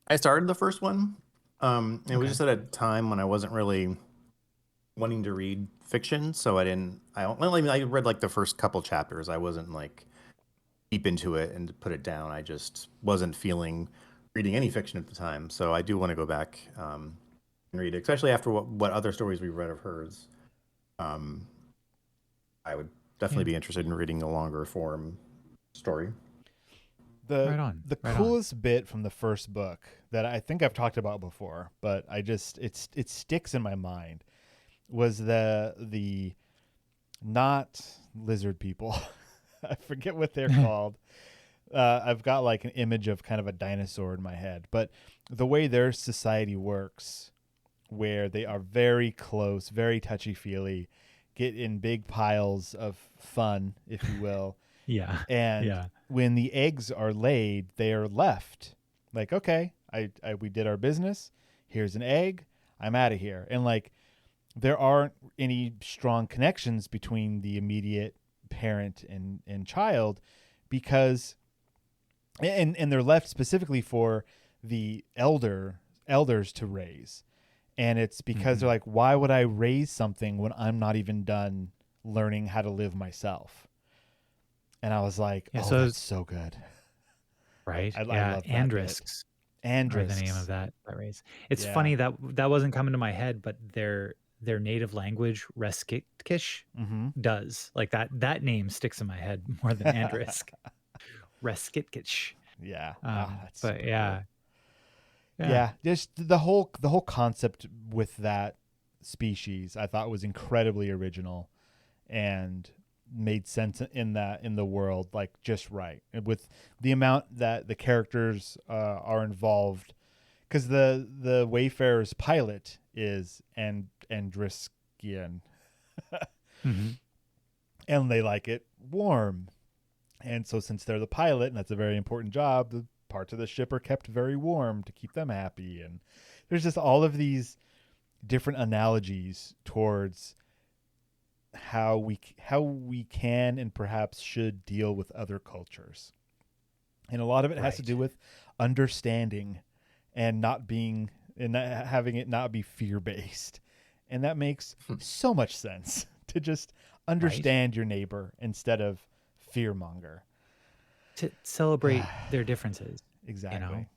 I started the first one. It was just at a time when I wasn't really wanting to read fiction, so I read like the first couple chapters. I wasn't like deep into it and put it down. I just wasn't feeling reading any fiction at the time. So I do want to go back and read it, especially after what other stories we've read of hers. I would definitely be interested in reading a longer form story. The Right on. the Right on. coolest bit from the first book that I think I've talked about before, but it sticks in my mind was the not lizard people. I forget what they're called. I've got like an image of kind of a dinosaur in my head, but the way their society works, where they are very close, very touchy-feely, get in big piles of fun, if you will. Yeah. And Yeah. when the eggs are laid, they are left. Like, okay, we did our business. Here's an egg. I'm out of here. And like, there aren't any strong connections between the immediate parent and child, because and they're left specifically for the elders to raise. And it's because they're like, why would I raise something when I'm not even done learning how to live myself? And I was like, Yeah, oh, so that's so good. right. I Yeah. love that Andrisks are the name Andrisks. of that race. It's Yeah. funny that wasn't coming to my head, but their native language, Reskitkish, does. Like that name sticks in my head more than Andrisk. Reskitkish. Yeah. That's But super yeah. cool. Yeah. Just the whole concept with that species I thought was incredibly original and made sense in the world, like just right, with the amount that the characters are involved, because the Wayfarer's pilot is Andriskian. And they like it warm, and so since they're the pilot and that's a very important job, the parts of the ship are kept very warm to keep them happy. And there's just all of these different analogies towards how we can and perhaps should deal with other cultures. And a lot of it has to do with understanding and having it not be fear-based. And that makes so much sense, to just understand your neighbor instead of fearmonger. To celebrate their differences. Exactly.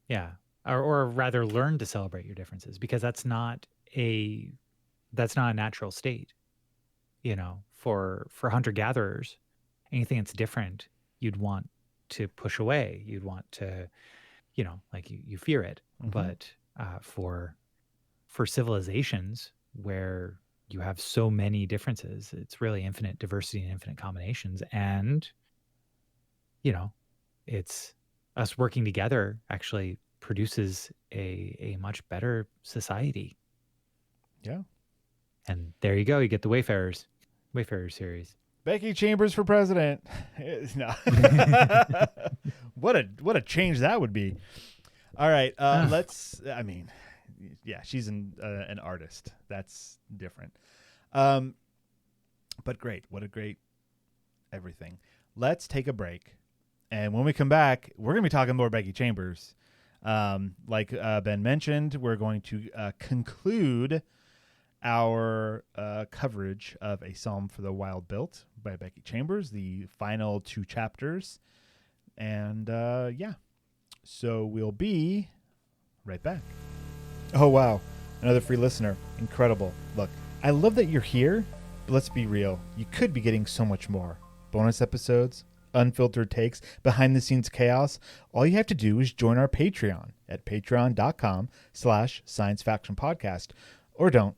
Yeah. Or rather learn to celebrate your differences, because that's not a natural state. For hunter-gatherers, anything that's different, you'd want to push away. You'd want to, like you fear it. But for civilizations where you have so many differences, it's really infinite diversity and infinite combinations. And, it's us working together actually produces a much better society. Yeah. And there you go. You get the Wayfarer series. Becky Chambers for president. No. What a change that would be. All right. She's an artist. That's different. But great. What a great everything. Let's take a break. And when we come back, we're going to be talking more Becky Chambers. Like Ben mentioned, we're going to conclude our coverage of A Psalm for the Wild Built by Becky Chambers, the final 2 chapters. And so we'll be right back. Oh, wow. Another free listener. Incredible. Look, I love that you're here, but let's be real. You could be getting so much more. Bonus episodes, unfiltered takes, behind the scenes chaos. All you have to do is join our Patreon at patreon.com/Science Faction Podcast, or don't.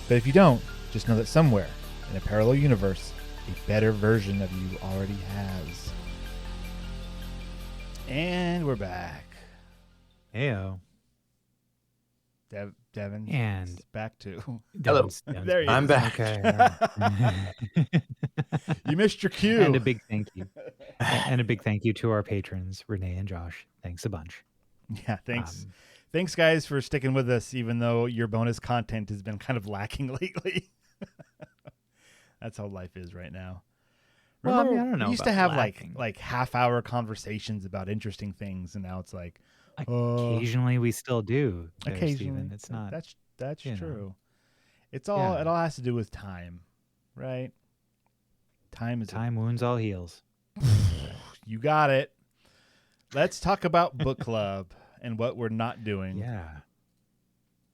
But if you don't, just know that somewhere in a parallel universe, a better version of you already has. And we're back. Heyo. Devon and is back too. Hello. There he I'm is. back. Okay. You missed your cue. And a big thank you. And a big thank you to our patrons, Renee and Josh. Thanks a bunch. Yeah, thanks. Thanks, guys, for sticking with us, even though your bonus content has been kind of lacking lately. That's how life is right now. Remember, I don't know. We used to have lacking. like half-hour conversations about interesting things, and now it's like occasionally we still do. Occasionally, Steven. It's not. That's true. know. It's all it all has to do with time, right? Time wounds all heals. You got it. Let's talk about book club and what we're not doing. Yeah.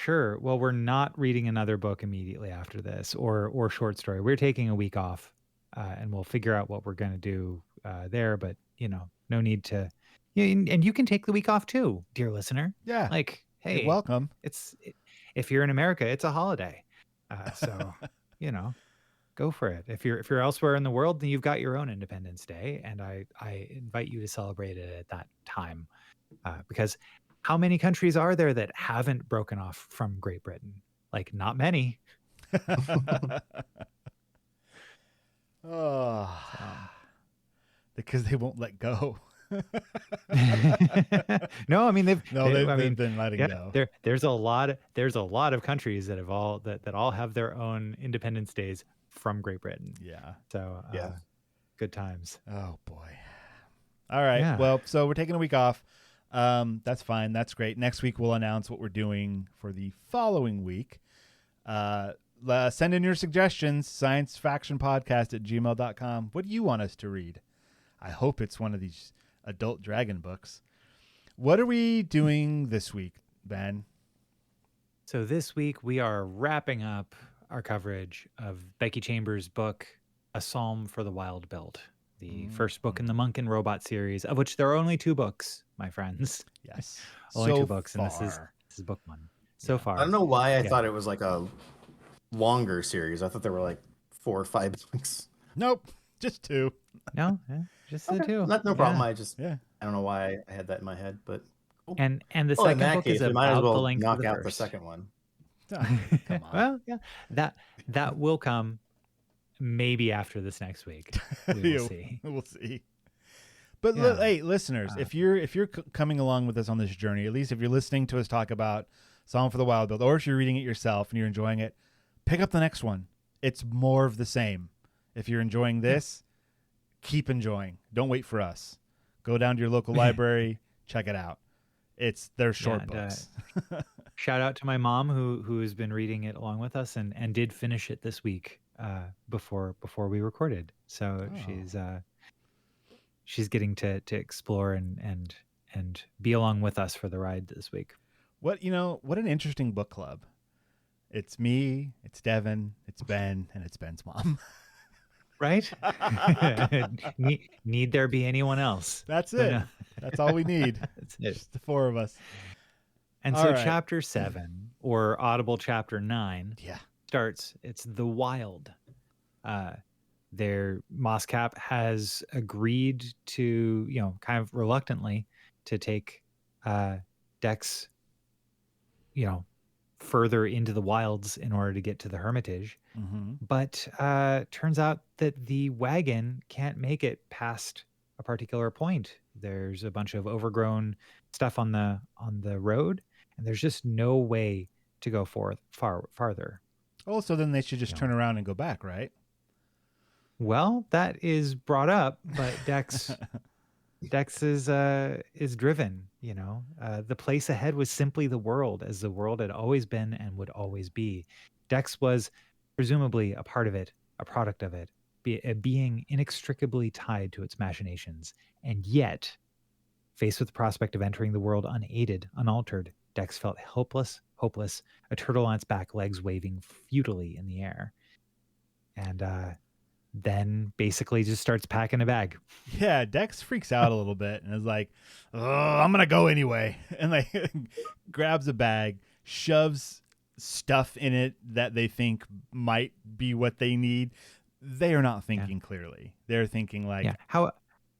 Sure. Well, we're not reading another book immediately after this, or short story. We're taking a week off, and we'll figure out what we're going to do there, but no need to. And you can take the week off too, dear listener. Yeah. Like, hey, You're welcome. If you're in America, it's a holiday. So, go for it. If you're elsewhere in the world, then you've got your own Independence Day, and I invite you to celebrate it at that time, because how many countries are there that haven't broken off from Great Britain? Like, not many. Oh, because they won't let go. No, I mean they've been letting go. There's a lot of countries that all have their own Independence Days from Great Britain. Yeah. So good times. Oh boy. All right. Yeah. Well, so we're taking a week off. That's fine. That's great. Next week we'll announce what we're doing for the following week. Send in your suggestions, sciencefactionpodcast@gmail.com. What do you want us to read? I hope it's one of these adult dragon books. What are we doing this week, Ben? So this week we are wrapping up our coverage of Becky Chambers' book, A Psalm for the Wild Built, the first book in the Monk and Robot series, of which there are only 2 books, my friends. Yes. Only 2 books, and this is book 1 so far. I don't know why I thought it was like a longer series. I thought there were like 4 or 5 books. Nope, just 2. No, just the 2. No problem. Yeah. I don't know why I had that in my head, but cool. And the Well, in second that book case, is we might as about the well length of knock the out the first. second one. Come on. Well, yeah, that will come maybe after this next week. We will see. We'll see. But Yeah. hey, listeners, if you're coming along with us on this journey, at least if you're listening to us talk about Psalm for the Wild Build, or if you're reading it yourself and you're enjoying it, pick up the next one. It's more of the same. If you're enjoying this, keep enjoying. Don't wait for us. Go down to your local library, check it out. They're short books. Shout out to my mom who has been reading it along with us and did finish it this week before we recorded. So she's getting to explore and be along with us for the ride this week. What an interesting book club. It's me, it's Devon, it's Ben, and it's Ben's mom. Right? Need there be anyone else? That's it. No. That's all we need. That's it. Just the 4 of us. And All so right. chapter 7 or Audible chapter 9 Yeah. starts. It's the wild. Moscap has agreed to, kind of reluctantly, to take Dex, further into the wilds in order to get to the Hermitage. Mm-hmm. But turns out that the wagon can't make it past a particular point. There's a bunch of overgrown stuff on the road, and there's just no way to go farther. Oh, so then they should just turn around and go back, right? Well, that is brought up, but Dex is driven. The place ahead was simply the world, as the world had always been and would always be. Dex was presumably a part of it, a product of it, a being inextricably tied to its machinations. And yet, faced with the prospect of entering the world unaided, unaltered, Dex felt hopeless, a turtle on its back, legs waving futilely in the air. And then basically just starts packing a bag. Yeah, Dex freaks out a little bit and is like, "Oh, I'm gonna go anyway," and grabs a bag, shoves stuff in it that they think might be what they need. They are not thinking clearly. They're thinking like,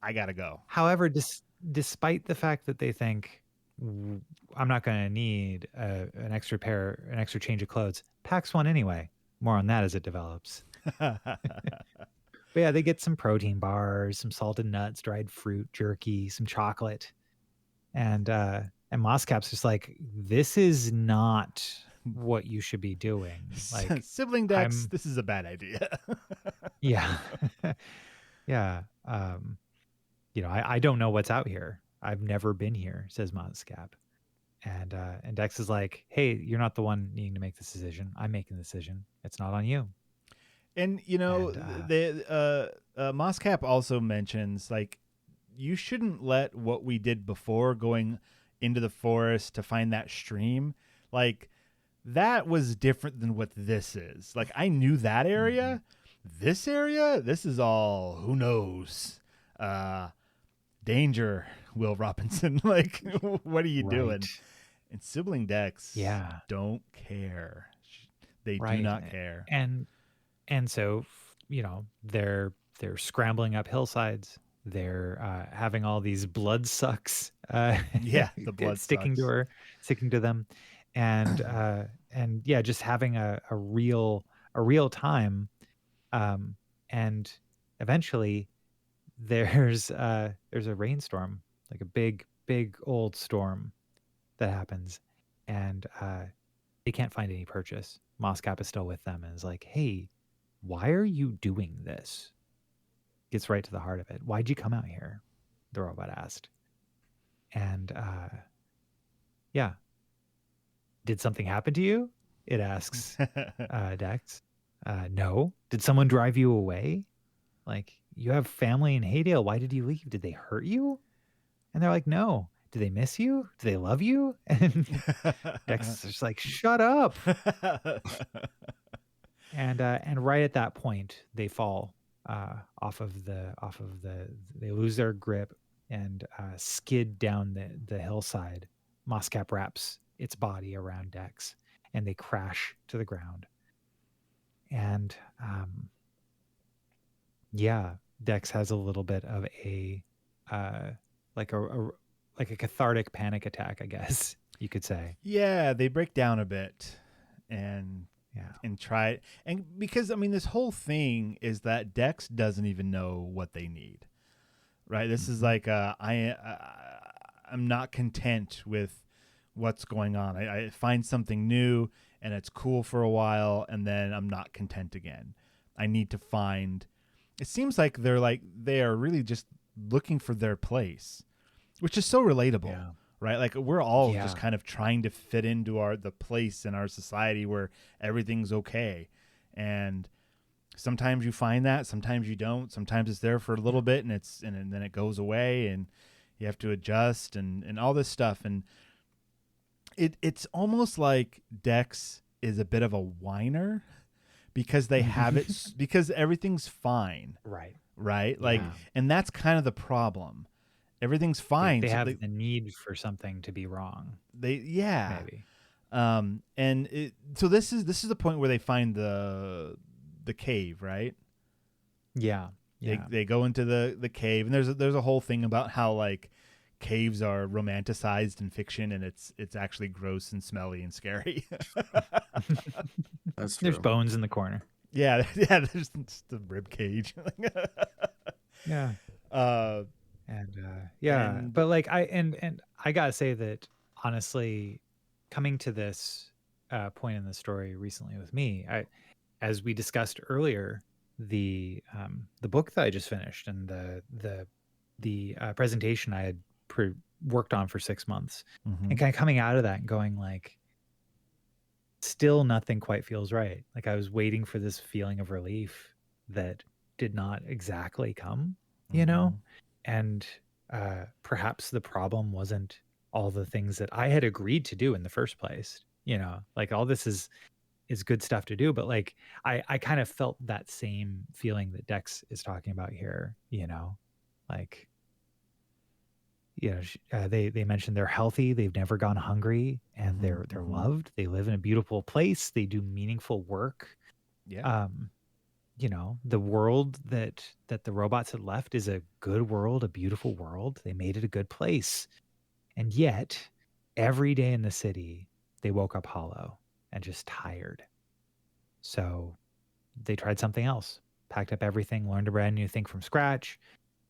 I gotta go. However, despite the fact that they think, I'm not going to need an extra change of clothes, packs one anyway. More on that as it develops. But yeah, they get some protein bars, some salted nuts, dried fruit, jerky, some chocolate. And Moscap's just like, this is not what you should be doing. Like, sibling Dex, this is a bad idea. Yeah. Yeah. I don't know what's out here. I've never been here, says Moscap. And Dex is like, hey, you're not the one needing to make this decision. I'm making the decision. It's not on you. And Moscap also mentions, like, you shouldn't let what we did before, going into the forest to find that stream, like, that was different than what this is. Like, I knew that area. Mm-hmm. This area, this is all, who knows? danger, Will Robinson. Like, what are you doing? Right. And sibling Dex Yeah. don't care. They do Right. not care. And so, they're scrambling up hillsides. They're having all these blood sucks Yeah, the blood sticking sucks. sticking to them, and yeah, just having a real time. And eventually there's a rainstorm, like a big old storm that happens, and they can't find any purchase. Moscap is still with them and is like, "Hey, why are you doing this?" Gets right to the heart of it. "Why'd you come out here?" the robot asked. And yeah, "Did something happen to you?" it asks Dex. "No." "Did someone drive you away? Like, you have family in Haydale. Why did you leave? Did they hurt you?" And they're like, "No." "Do they miss you? Do they love you?" And Dex is just like, "Shut up." And right at that point, they fall off of the they lose their grip and skid down the hillside. Moscap wraps its body around Dex, and they crash to the ground. And yeah, Dex has a little bit of a like a cathartic panic attack, I guess you could say. Yeah, they break down a bit and Yeah. try it. And because, I mean, this whole thing is that Dex doesn't even know what they need, right? This is like, I'm not content with what's going on. I find something new and it's cool for a while, and then I'm not content again. I need to find, it seems like they are really just looking for their place, which is so relatable. Yeah. Right? Like, we're all Yeah. just kind of trying to fit into the place in our society where everything's okay. And sometimes you find that, sometimes you don't. Sometimes it's there for a little bit and then it goes away and you have to adjust and all this stuff. And it's almost like Dex is a bit of a whiner because they have it because everything's fine. Right? Like, Yeah. and that's kind of the problem. Everything's fine. They so have the need for something to be wrong. Maybe. Maybe. So this is the point where they find the cave, right? Yeah. They go into the cave, and there's a whole thing about how, like, caves are romanticized in fiction, and it's actually gross and smelly and scary. That's true. There's bones in the corner. Yeah, there's the rib cage. Yeah. And But like I gotta say that honestly, coming to this point in the story recently with me, as we discussed earlier, the book that I just finished and the presentation I had worked on for 6 months, and kind of coming out of that and going like, still nothing quite feels right. Like, I was waiting for this feeling of relief that did not exactly come, and perhaps the problem wasn't all the things that I had agreed to do in the first place. Like, all this is good stuff to do, but like I kind of felt that same feeling that Dex is talking about here. Like, they mentioned they're healthy, they've never gone hungry, and they're loved. They live in a beautiful place. They do meaningful work. Yeah. The world that the robots had left is a good world, a beautiful world. They made it a good place. And yet, every day in the city, they woke up hollow and just tired. So they tried something else, packed up everything, learned a brand new thing from scratch,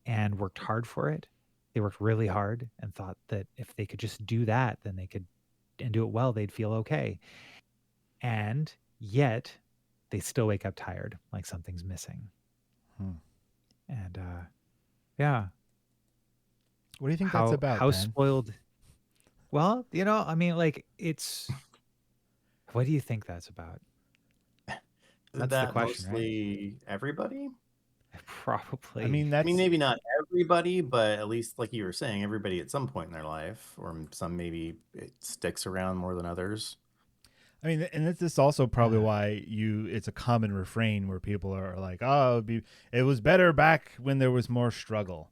and worked hard for it. They worked really hard and thought that if they could just do that, then they could, and do it well, they'd feel okay. And yet, they still wake up tired, like something's missing. And yeah. What do you think that's about? How Ben? spoiled? Well, I mean, like, it's. What do you think that's about? Isn't That's the that question, right? mostly everybody? Probably. I mean, I mean, maybe not everybody, but at least, like you were saying, everybody at some point in their life, or some maybe it sticks around more than others. I mean, and this is also probably why it's a common refrain where people are like, "Oh, it was better back when there was more struggle."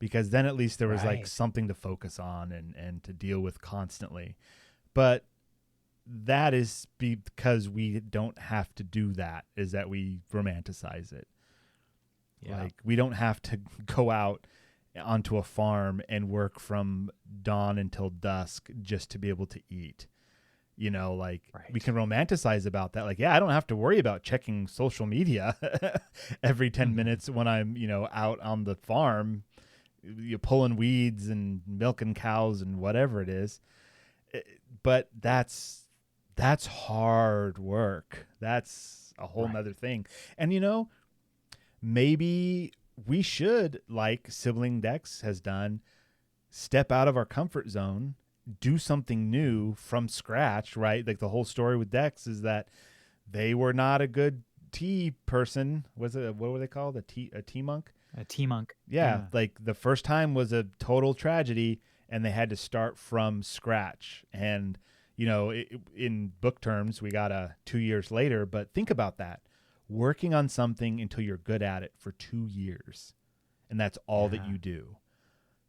because then at least there was like Right. something to focus on and to deal with constantly. But that is because we don't have to do that, is that we romanticize it. Yeah. Like, we don't have to go out onto a farm and work from dawn until dusk just to be able to eat. You know, like, we Right. can romanticize about that. Like, yeah, I don't have to worry about checking social media every 10 Mhm. minutes when I'm, you know, out on the farm, you're pulling weeds and milking cows and whatever it is. But that's hard work. That's a whole Right. nother thing. And, you know, maybe we should, like Sibling Dex has done, step out of our comfort zone, do something new from scratch, right? Like, the whole story with Dex is that they were not a good tea person. What were they called? A tea monk? A tea monk. Yeah, like the first time was a total tragedy, and they had to start from scratch. And, you know, in book terms, we got a 2 years later, but think about that. Working on something until you're good at it for 2 years, and that's all that Yeah. you do.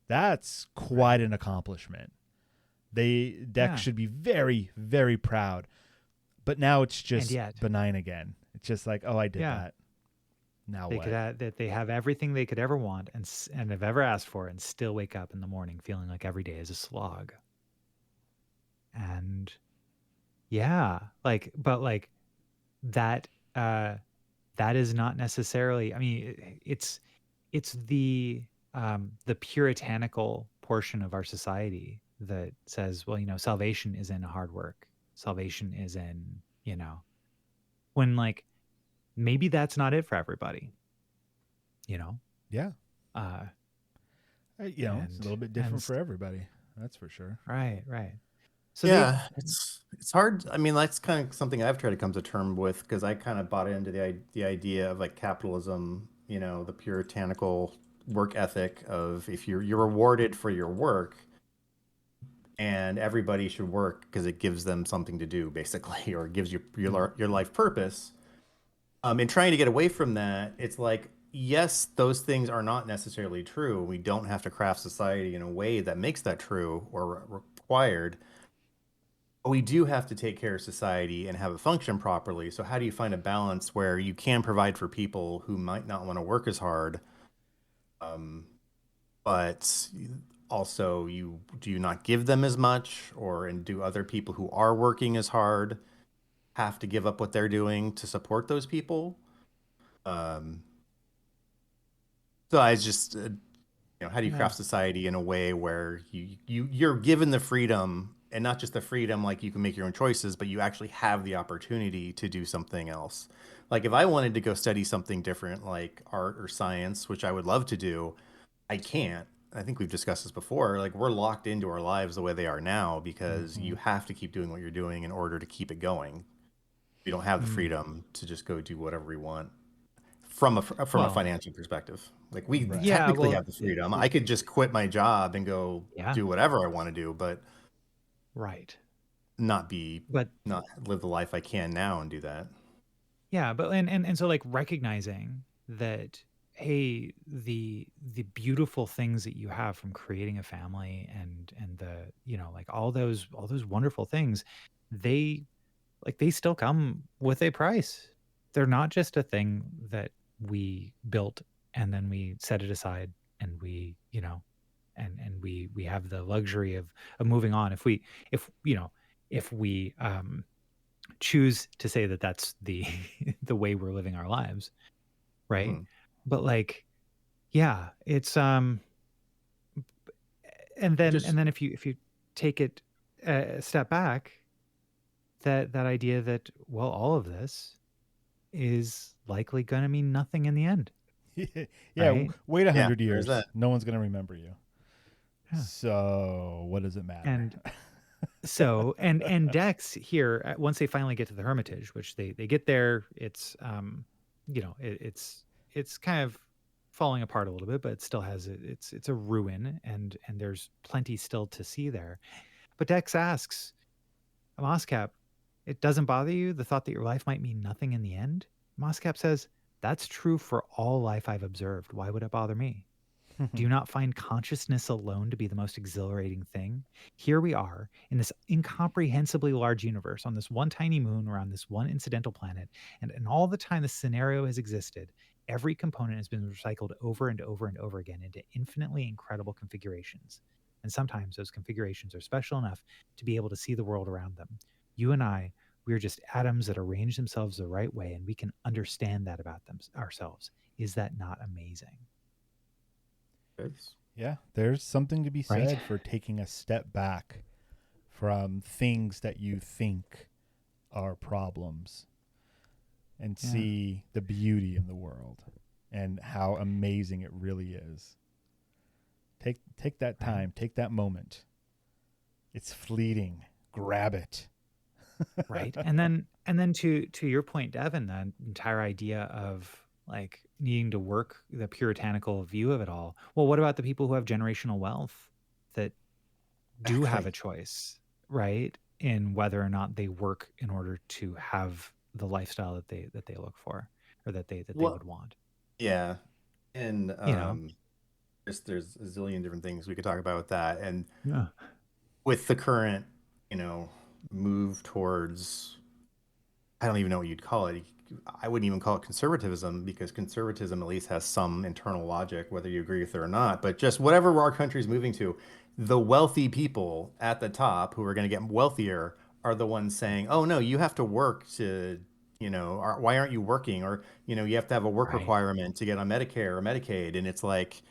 That's quite an accomplishment. Dex Yeah. should be very, very proud. But now it's just yet- benign again. It's just like, oh, I did Yeah. that. Now They what? that they have everything they could ever want and have ever asked for, and still wake up in the morning feeling like every day is a slog. And yeah, but that that is not necessarily. I mean, it's the puritanical portion of our society that says, well, you know, salvation is in hard work. Salvation is in, you know, when like maybe that's not it for everybody. You know, Yeah. uh, You know, it's a little bit and different for everybody. That's for sure. right. So Yeah, it's hard. I mean, that's kind of something I've tried to come to terms with, because I kind of bought into the idea of like capitalism, you know, the puritanical work ethic of, if you're rewarded for your work, and everybody should work because it gives them something to do, basically, or gives you your life purpose. And trying to get away from that, it's like, yes, those things are not necessarily true. We don't have to craft society in a way that makes that true or required. But we do have to take care of society and have it function properly. So how do you find a balance where you can provide for people who might not want to work as hard, but also do you not give them as much, and do other people who are working as hard have to give up what they're doing to support those people? So I just, you know, how do you craft society in a way where you're given the freedom, and not just the freedom, like you can make your own choices, but you actually have the opportunity to do something else. Like, if I wanted to go study something different, like art or science, which I would love to do, I can't. I think we've discussed this before. Like, we're locked into our lives the way they are now, because you have to keep doing what you're doing in order to keep it going. We don't have the freedom to just go do whatever we want from a financial perspective. Like, we technically have the freedom. I could just quit my job and go do whatever I want to do, but not live the life I can now and do that. Yeah, but and so, like, recognizing that, hey, the beautiful things that you have from creating a family and the, you know, like all those wonderful things, they still come with a price. They're not just a thing that we built and then we set it aside and we, you know, and we have the luxury of moving on if we choose to say that that's the the way we're living our lives, right? But like, yeah, it's and then if you take it a step back, that idea that, well, all of this is likely going to mean nothing in the end. Yeah, right? wait 100 there's years. that. No one's going to remember you. Yeah. So what does it matter? And so and Dex here, once they finally get to the Hermitage, which they get there, it's you know, it's kind of falling apart a little bit, but it still has it's a ruin, and there's plenty still to see there. But Dex asks Moscap, it doesn't bother you, the thought that your life might mean nothing in the end? Moscap says, that's true for all life I've observed. Why would it bother me? Do you not find consciousness alone to be the most exhilarating thing? Here we are in this incomprehensibly large universe on this one tiny moon around this one incidental planet. And all the time this scenario has existed, every component has been recycled over and over and over again into infinitely incredible configurations. And sometimes those configurations are special enough to be able to see the world around them. You and I, we are just atoms that arrange themselves the right way, and we can understand that about them ourselves. Is that not amazing? Yeah, there's something to be Right? said for taking a step back from things that you think are problems and Yeah. see the beauty in the world and how amazing it really is. Take that time, take that moment. It's fleeting. Grab it. Right. And then to your point, Devin, that entire idea of like needing to work, the puritanical view of it all. Well, what about the people who have generational wealth that do have a Exactly. choice, right? In whether or not they work in order to have the lifestyle that they look for, or that they Well, would want. yeah. And You know? there's a zillion different things we could talk about with that. And Yeah. with the current, move towards, I don't even know what you'd call it. I wouldn't even call it conservatism, because conservatism at least has some internal logic, whether you agree with it or not. But just whatever our country's moving to, the wealthy people at the top who are going to get wealthier are the ones saying, "Oh no, you have to work to, why aren't you working?" Or, you have to have a work Right. requirement to get on Medicare or Medicaid. And it's like,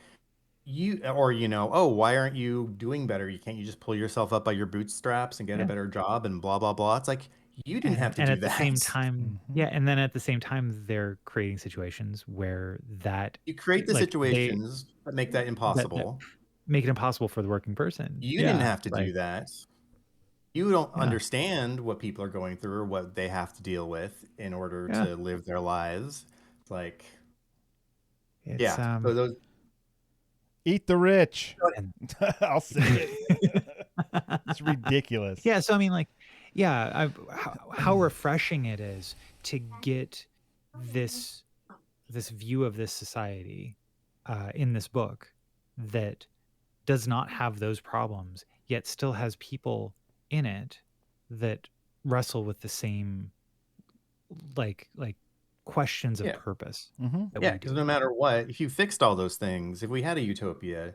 oh, why aren't you doing better? Can't you just pull yourself up by your bootstraps and get a Yeah. better job and blah, blah, blah. It's like, you didn't have to And do at the same that. time, Mhm. yeah, and then at the same time, they're creating situations where that You create the like situations that make that that impossible. make it impossible for the working person. You didn't Yeah, have to do like that. You don't yeah, understand what people are going through or what they have to deal with in order yeah. to live their lives. It's like, It's yeah. So those, Eat the rich. and I'll say it. It's ridiculous. yeah. So I mean, like, yeah, how refreshing it is to get this view of this society in this book that does not have those problems, yet still has people in it that wrestle with the same like questions of yeah. purpose Mm-hmm. that Yeah. we Because do. no matter what, if you fixed all those things, if we had a utopia,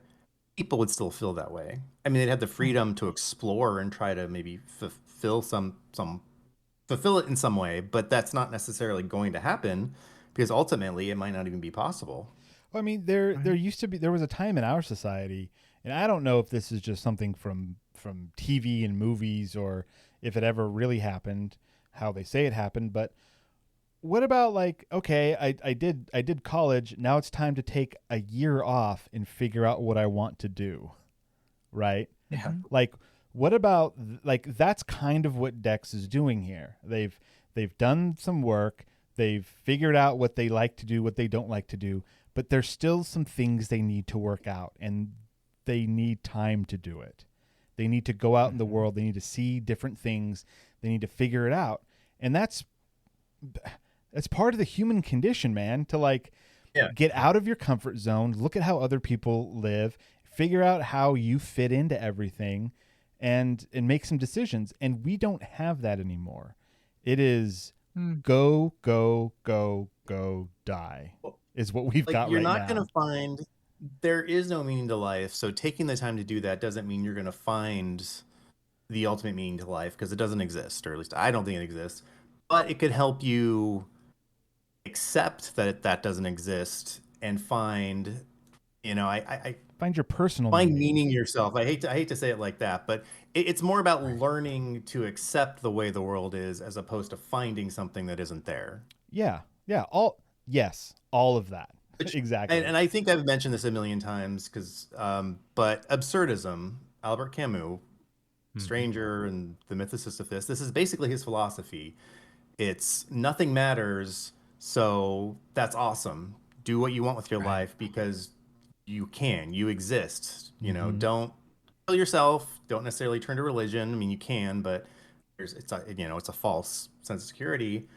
people would still feel that way. I mean, they'd have the Yeah. freedom to explore and try to maybe fulfill it in some way, but that's not necessarily going to happen, because ultimately it might not even be possible. Well, I mean, there Right. there was a time in our society, and I don't know if this is just something from TV and movies or if it ever really happened, how they say it happened, but what about like, okay, I did college, now it's time to take a year off and figure out what I want to do, right? Yeah. Mhm. Like, what about like that's kind of what Dex is doing here. They've done some work, they've figured out what they like to do, what they don't like to do, but there's still some things they need to work out, and they need time to do it. They need to go out in the Mhm. world, they need to see different things, they need to figure it out. And that's part of the human condition, man, to like Yeah. get out of your comfort zone, look at how other people live, figure out how you fit into everything, and make some decisions. And we don't have that anymore. It is Mm. go, go, go, go, die Well, is what we've like, got you're right not now. going to find, there is no meaning to life. So taking the time to do that doesn't mean you're going to find the ultimate meaning to life, because it doesn't exist, or at least I don't think it exists. But it could help you accept that that doesn't exist and find, I Find your personal find meaning. meaning yourself. I hate to say it like that, but it's more about learning to accept the way the world is, as opposed to finding something that isn't there. Yeah. Yeah. All of that. Which, Exactly. and I think I've mentioned this a million times, but absurdism, Albert Camus, Mhm. Stranger and the Myth of Sisyphus, this is basically his philosophy. It's nothing matters, so that's awesome. Do what you want with your Right. life, because you exist. Mhm. Don't kill yourself. Don't necessarily turn to religion. I mean, you can, but it's a false sense of security.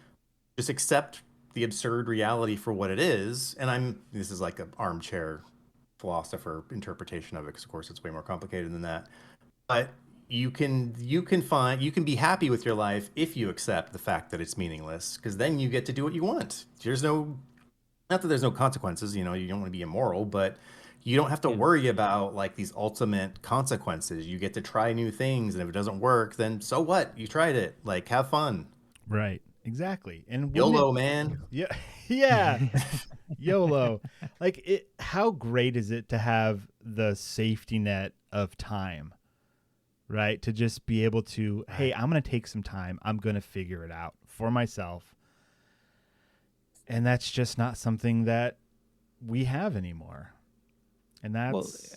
Just accept the absurd reality for what it is. And this is like an armchair philosopher interpretation of it, because of course it's way more complicated than that. But you can be happy with your life if you accept the fact that it's meaningless, because then you get to do what you want. There's no, not that there's no consequences, you don't want to be immoral, but you don't have to worry about like these ultimate consequences. You get to try new things, and if it doesn't work, then so what? You tried it. Like, have fun. Right. Exactly. And YOLO, man. Yeah. Yeah. YOLO. Like, how great is it to have the safety net of time, right? To just be able to, hey, I'm going to take some time. I'm going to figure it out for myself. And that's just not something that we have anymore. And that's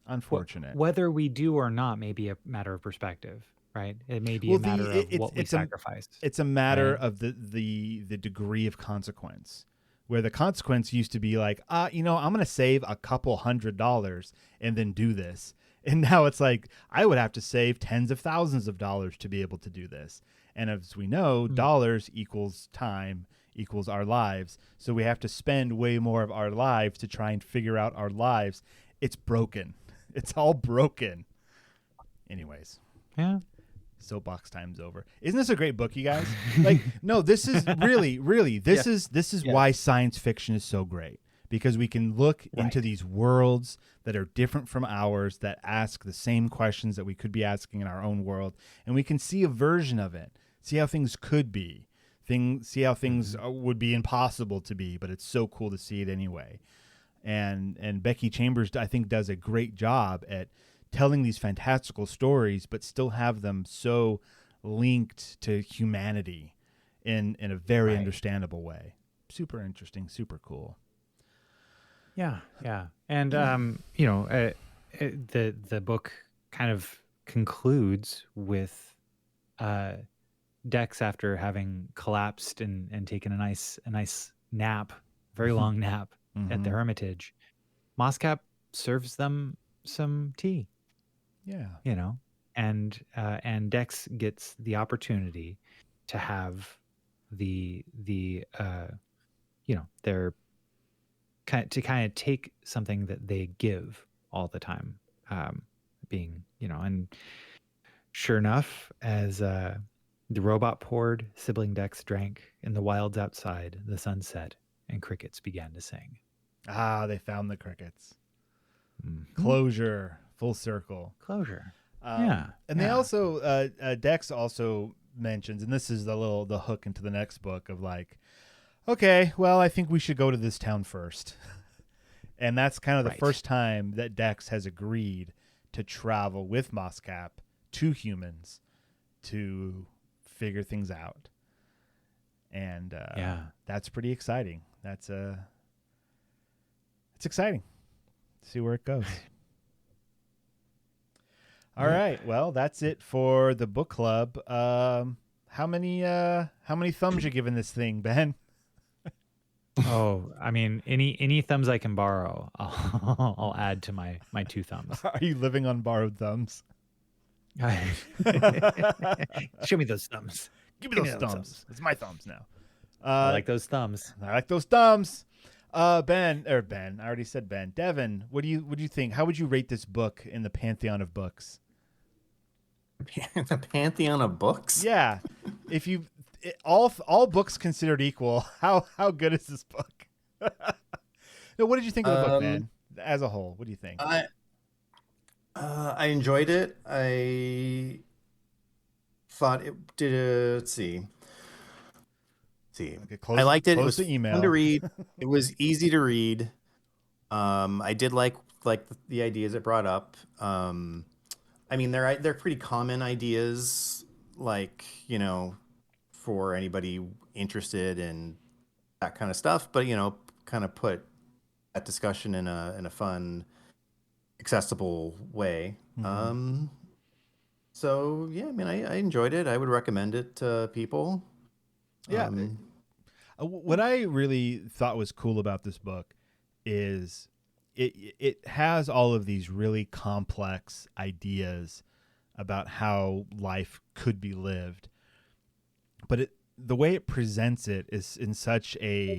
unfortunate. Whether we do or not may be a matter of perspective, right? It may be a matter of what we sacrifice. It's a matter of the degree of consequence, where the consequence used to be like, I'm going to save a couple $100 and then do this. And now it's like, I would have to save tens of thousands of dollars to be able to do this. And as we know, dollars equals time equals our lives. So we have to spend way more of our lives to try and figure out our lives. It's broken. It's all broken. Anyways. Yeah. Soapbox time's over. Isn't this a great book, you guys? Like, no, this is really, this is why science fiction is so great, because we can look into these worlds that are different from ours, that ask the same questions that we could be asking in our own world, and we can see a version of it, see how things could be, see how things would be impossible to be, but it's so cool to see it anyway. And Becky Chambers, I think, does a great job at telling these fantastical stories, but still have them so linked to humanity in a very understandable way. Super interesting, super cool. Yeah. And the book kind of concludes with Dex, after having collapsed and taken a nice nap, very long nap at the Hermitage. Moscap serves them some tea. Yeah. And Dex gets the opportunity to have their kind of take something that they give all the time, and sure enough, as the robot poured, sibling Dex drank. In the wilds outside, the sun set and crickets began to sing. They found the crickets. Closure, full circle. Closure. And they also, Dex also mentions, and this is the hook into the next book of like, okay, well, I think we should go to this town first. And that's kind of the first time that Dex has agreed to travel with Moscap to humans to figure things out. And that's pretty exciting. It's exciting to see where it goes. All right. Well, that's it for the book club. How many thumbs you giving this thing, Ben? Oh, I mean, any thumbs I can borrow, I'll add to my 2 thumbs. Are you living on borrowed thumbs? Show me those thumbs. Give me those thumbs. It's my thumbs now. I like those thumbs. Ben, I already said Ben. Devon, what do you think? How would you rate this book in the pantheon of books? The pantheon of books? Yeah. If you all books considered equal, how good is this book? No, what did you think of the book, man? As a whole, what do you think? I enjoyed it. I thought it did. Let's see. Okay, I liked it. It was email. fun to read. It was easy to read. I did like the ideas it brought up. I mean, they're pretty common ideas, like, for anybody interested in that kind of stuff. But kind of put that discussion in a fun, accessible way. So yeah, I mean, I enjoyed it. I would recommend it to people. Yeah. What I really thought was cool about this book is it has all of these really complex ideas about how life could be lived, but the way it presents it is in such a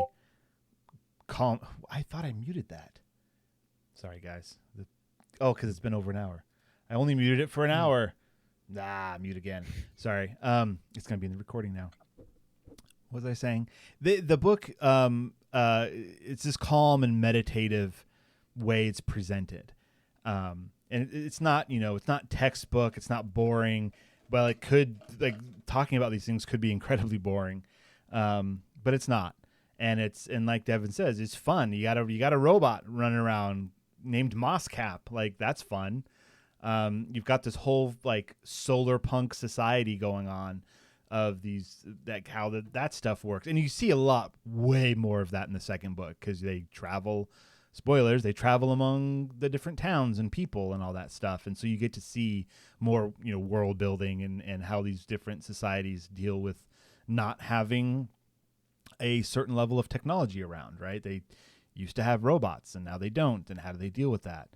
calm. I thought I muted that. Sorry, guys. Oh, because it's been over an hour. I only muted it for an hour. Mute again. Sorry. It's gonna be in the recording now. What was I saying? The book, it's this calm and meditative way it's presented. And it's not, it's not textbook. It's not boring. Well, it could, talking about these things could be incredibly boring. But it's not. And like Devon says, it's fun. You got a robot running around named Mosscap. That's fun. You've got this whole solar punk society going on of these, how that stuff works. And you see way more of that in the second book, because they travel, spoilers, they travel among the different towns and people and all that stuff. And so you get to see more, world building and how these different societies deal with not having a certain level of technology around, right? They used to have robots and now they don't. And how do they deal with that?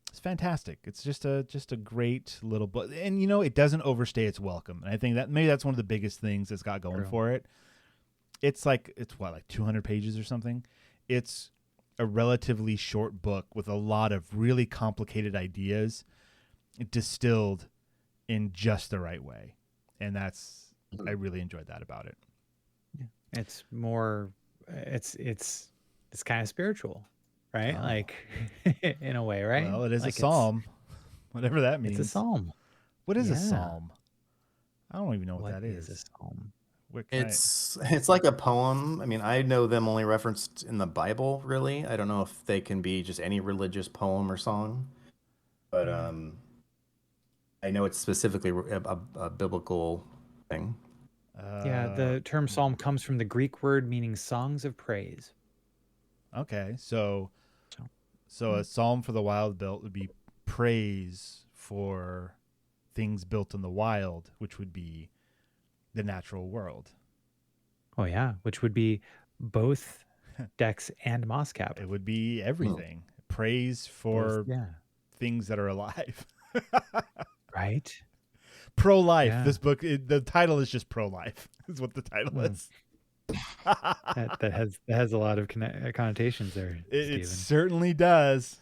It's fantastic. It's just a great little book, and it doesn't overstay its welcome. And I think that maybe that's one of the biggest things it's got going for it. It's like 200 pages or something. It's a relatively short book with a lot of really complicated ideas distilled in just the right way, and I really enjoyed that about it. Yeah. It's more, it's kind of spiritual. Right? In a way, right? Well, it is a psalm, whatever that means. It's a psalm. What is a psalm? I don't even know what that is. What is a psalm? It's like a poem. I mean, I know them only referenced in the Bible, really. I don't know if they can be just any religious poem or song. But I know it's specifically a biblical thing. The term psalm comes from the Greek word meaning songs of praise. Okay, so a psalm for the wild built would be praise for things built in the wild, which would be the natural world. Oh yeah, which would be both Dex and Mosscap. It would be everything. Praise for things that are alive. Right? Pro-life. Yeah. This book, the title is just pro-life. Is what the title is. that has a lot of connotations there. It certainly does.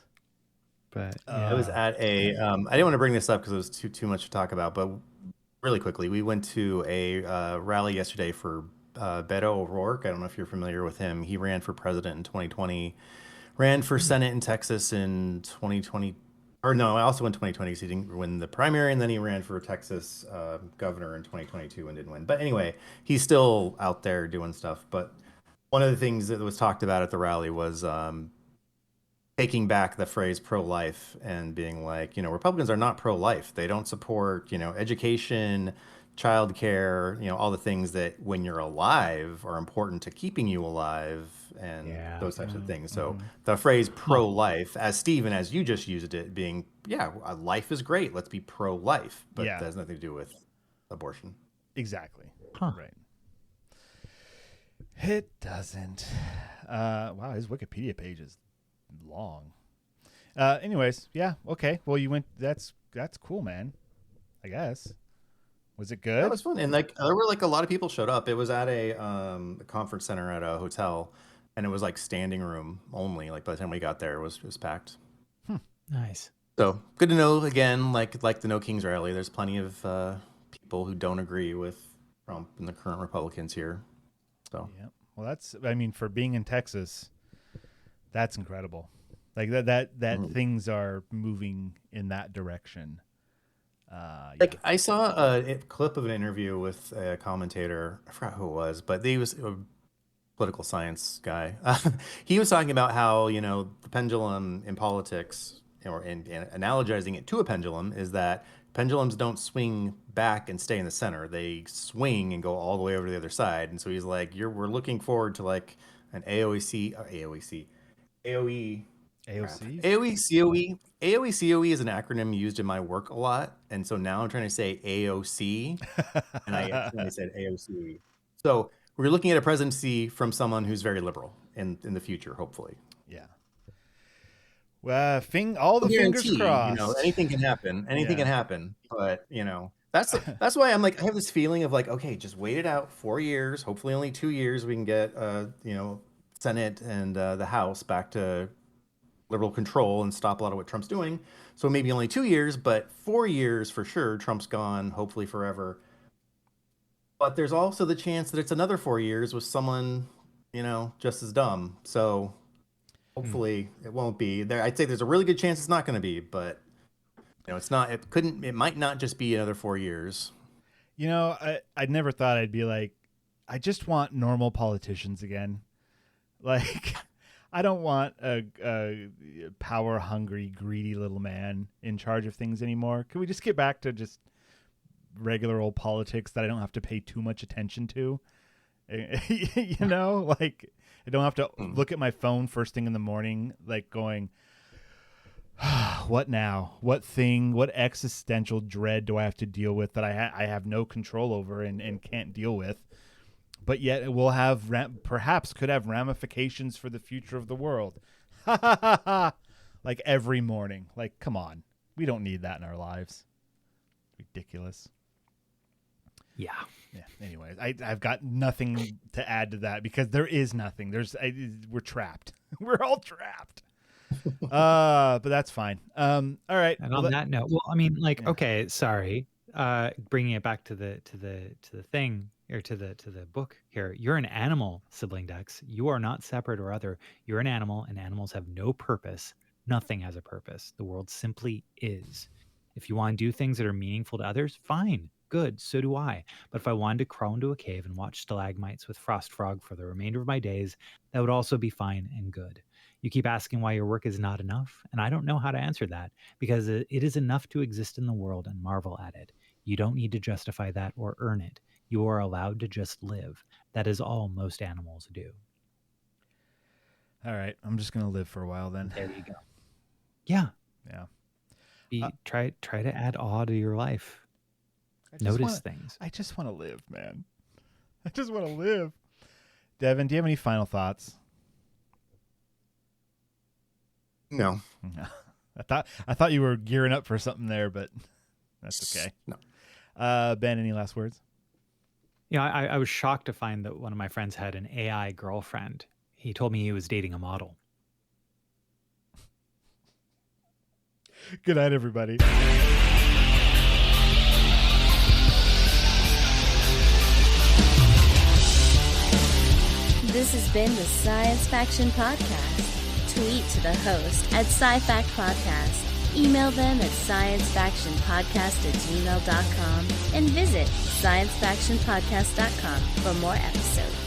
But I was at a I didn't want to bring this up because it was too much to talk about, but really quickly, we went to a rally yesterday for Beto O'Rourke. I don't know if you're familiar with him. He ran for president in 2020, ran for Senate in Texas in 2020. Or no, also in 2020, so he didn't win the primary, and then he ran for Texas governor in 2022 and didn't win. But anyway, he's still out there doing stuff. But one of the things that was talked about at the rally was taking back the phrase pro-life and being like, Republicans are not pro-life. They don't support, education, childcare, all the things that when you're alive are important to keeping you alive and those types of things. So the phrase pro-life, as Stephen, as you just used it, being, life is great. Let's be pro-life, but that has nothing to do with abortion. Exactly. Right. It doesn't. Wow, his Wikipedia page is long. Anyways, okay. Well, you went. That's cool, man. I guess. Was it good? That was fun, and there were a lot of people showed up. It was at a conference center at a hotel, and it was standing room only. By the time we got there, it was packed. Nice. So good to know. Again, like the No Kings rally, there's plenty of people who don't agree with Trump and the current Republicans here. So well, that's. I mean, for being in Texas, that's incredible. That things are moving in that direction. I saw a clip of an interview with a commentator. I forgot who it was, but he was a political science guy. He was talking about how the pendulum in politics, or in analogizing it to a pendulum, is that pendulums don't swing back and stay in the center. They swing and go all the way over to the other side. And so he's like, we're looking forward to an AOE COE. AOE COE is an acronym used in my work a lot, and so now I'm trying to say AOC, and I accidentally said AOC. So we're looking at a presidency from someone who's very liberal in the future, hopefully. Yeah. Well, all the fingers crossed. Anything can happen. Anything can happen, but that's why I'm I have this feeling of okay, just wait it out 4 years. Hopefully, only 2 years we can get Senate and the House back to liberal control and stop a lot of what Trump's doing. So maybe only 2 years, but 4 years for sure. Trump's gone, hopefully forever. But there's also the chance that it's another 4 years with someone, just as dumb. So hopefully it won't be there. I'd say there's a really good chance it's not going to be, but it's not. It might not just be another 4 years. I never thought I'd be like, I just want normal politicians again. Like, I don't want a power-hungry, greedy little man in charge of things anymore. Can we just get back to just regular old politics that I don't have to pay too much attention to? Like, I don't have to look at my phone first thing in the morning, like going, what now? What thing? What existential dread do I have to deal with that I have no control over and can't deal with? But yet it will have perhaps could have ramifications for the future of the world. Like every morning. Like, come on. We don't need that in our lives. Ridiculous. Yeah. Anyways, I've got nothing to add to that because there is nothing. We're trapped. We're all trapped. But that's fine. All right. And on that note, well, I mean, like, okay, sorry. Bringing it back to the thing, or to the book here. You're an animal, Sibling Dex. You are not separate or other. You're an animal, and animals have no purpose. Nothing has a purpose. The world simply is. If you want to do things that are meaningful to others, fine, good, so do I. But if I wanted to crawl into a cave and watch stalagmites with Frost Frog for the remainder of my days, that would also be fine and good. You keep asking why your work is not enough, and I don't know how to answer that, because it is enough to exist in the world and marvel at it. You don't need to justify that or earn it. You are allowed to just live. That is all most animals do. All right. I'm just going to live for a while then. There you go. Yeah. Yeah. Try to add awe to your life. Notice things. I just want to live, man. I just want to live. Devon, do you have any final thoughts? No. I thought you were gearing up for something there, but that's okay. No. Ben, any last words? Yeah, I was shocked to find that one of my friends had an AI girlfriend. He told me he was dating a model. Good night, everybody. This has been the Science Faction Podcast. Tweet to the host at SciFact Podcast. Email them at sciencefactionpodcast@gmail.com and visit sciencefactionpodcast.com for more episodes.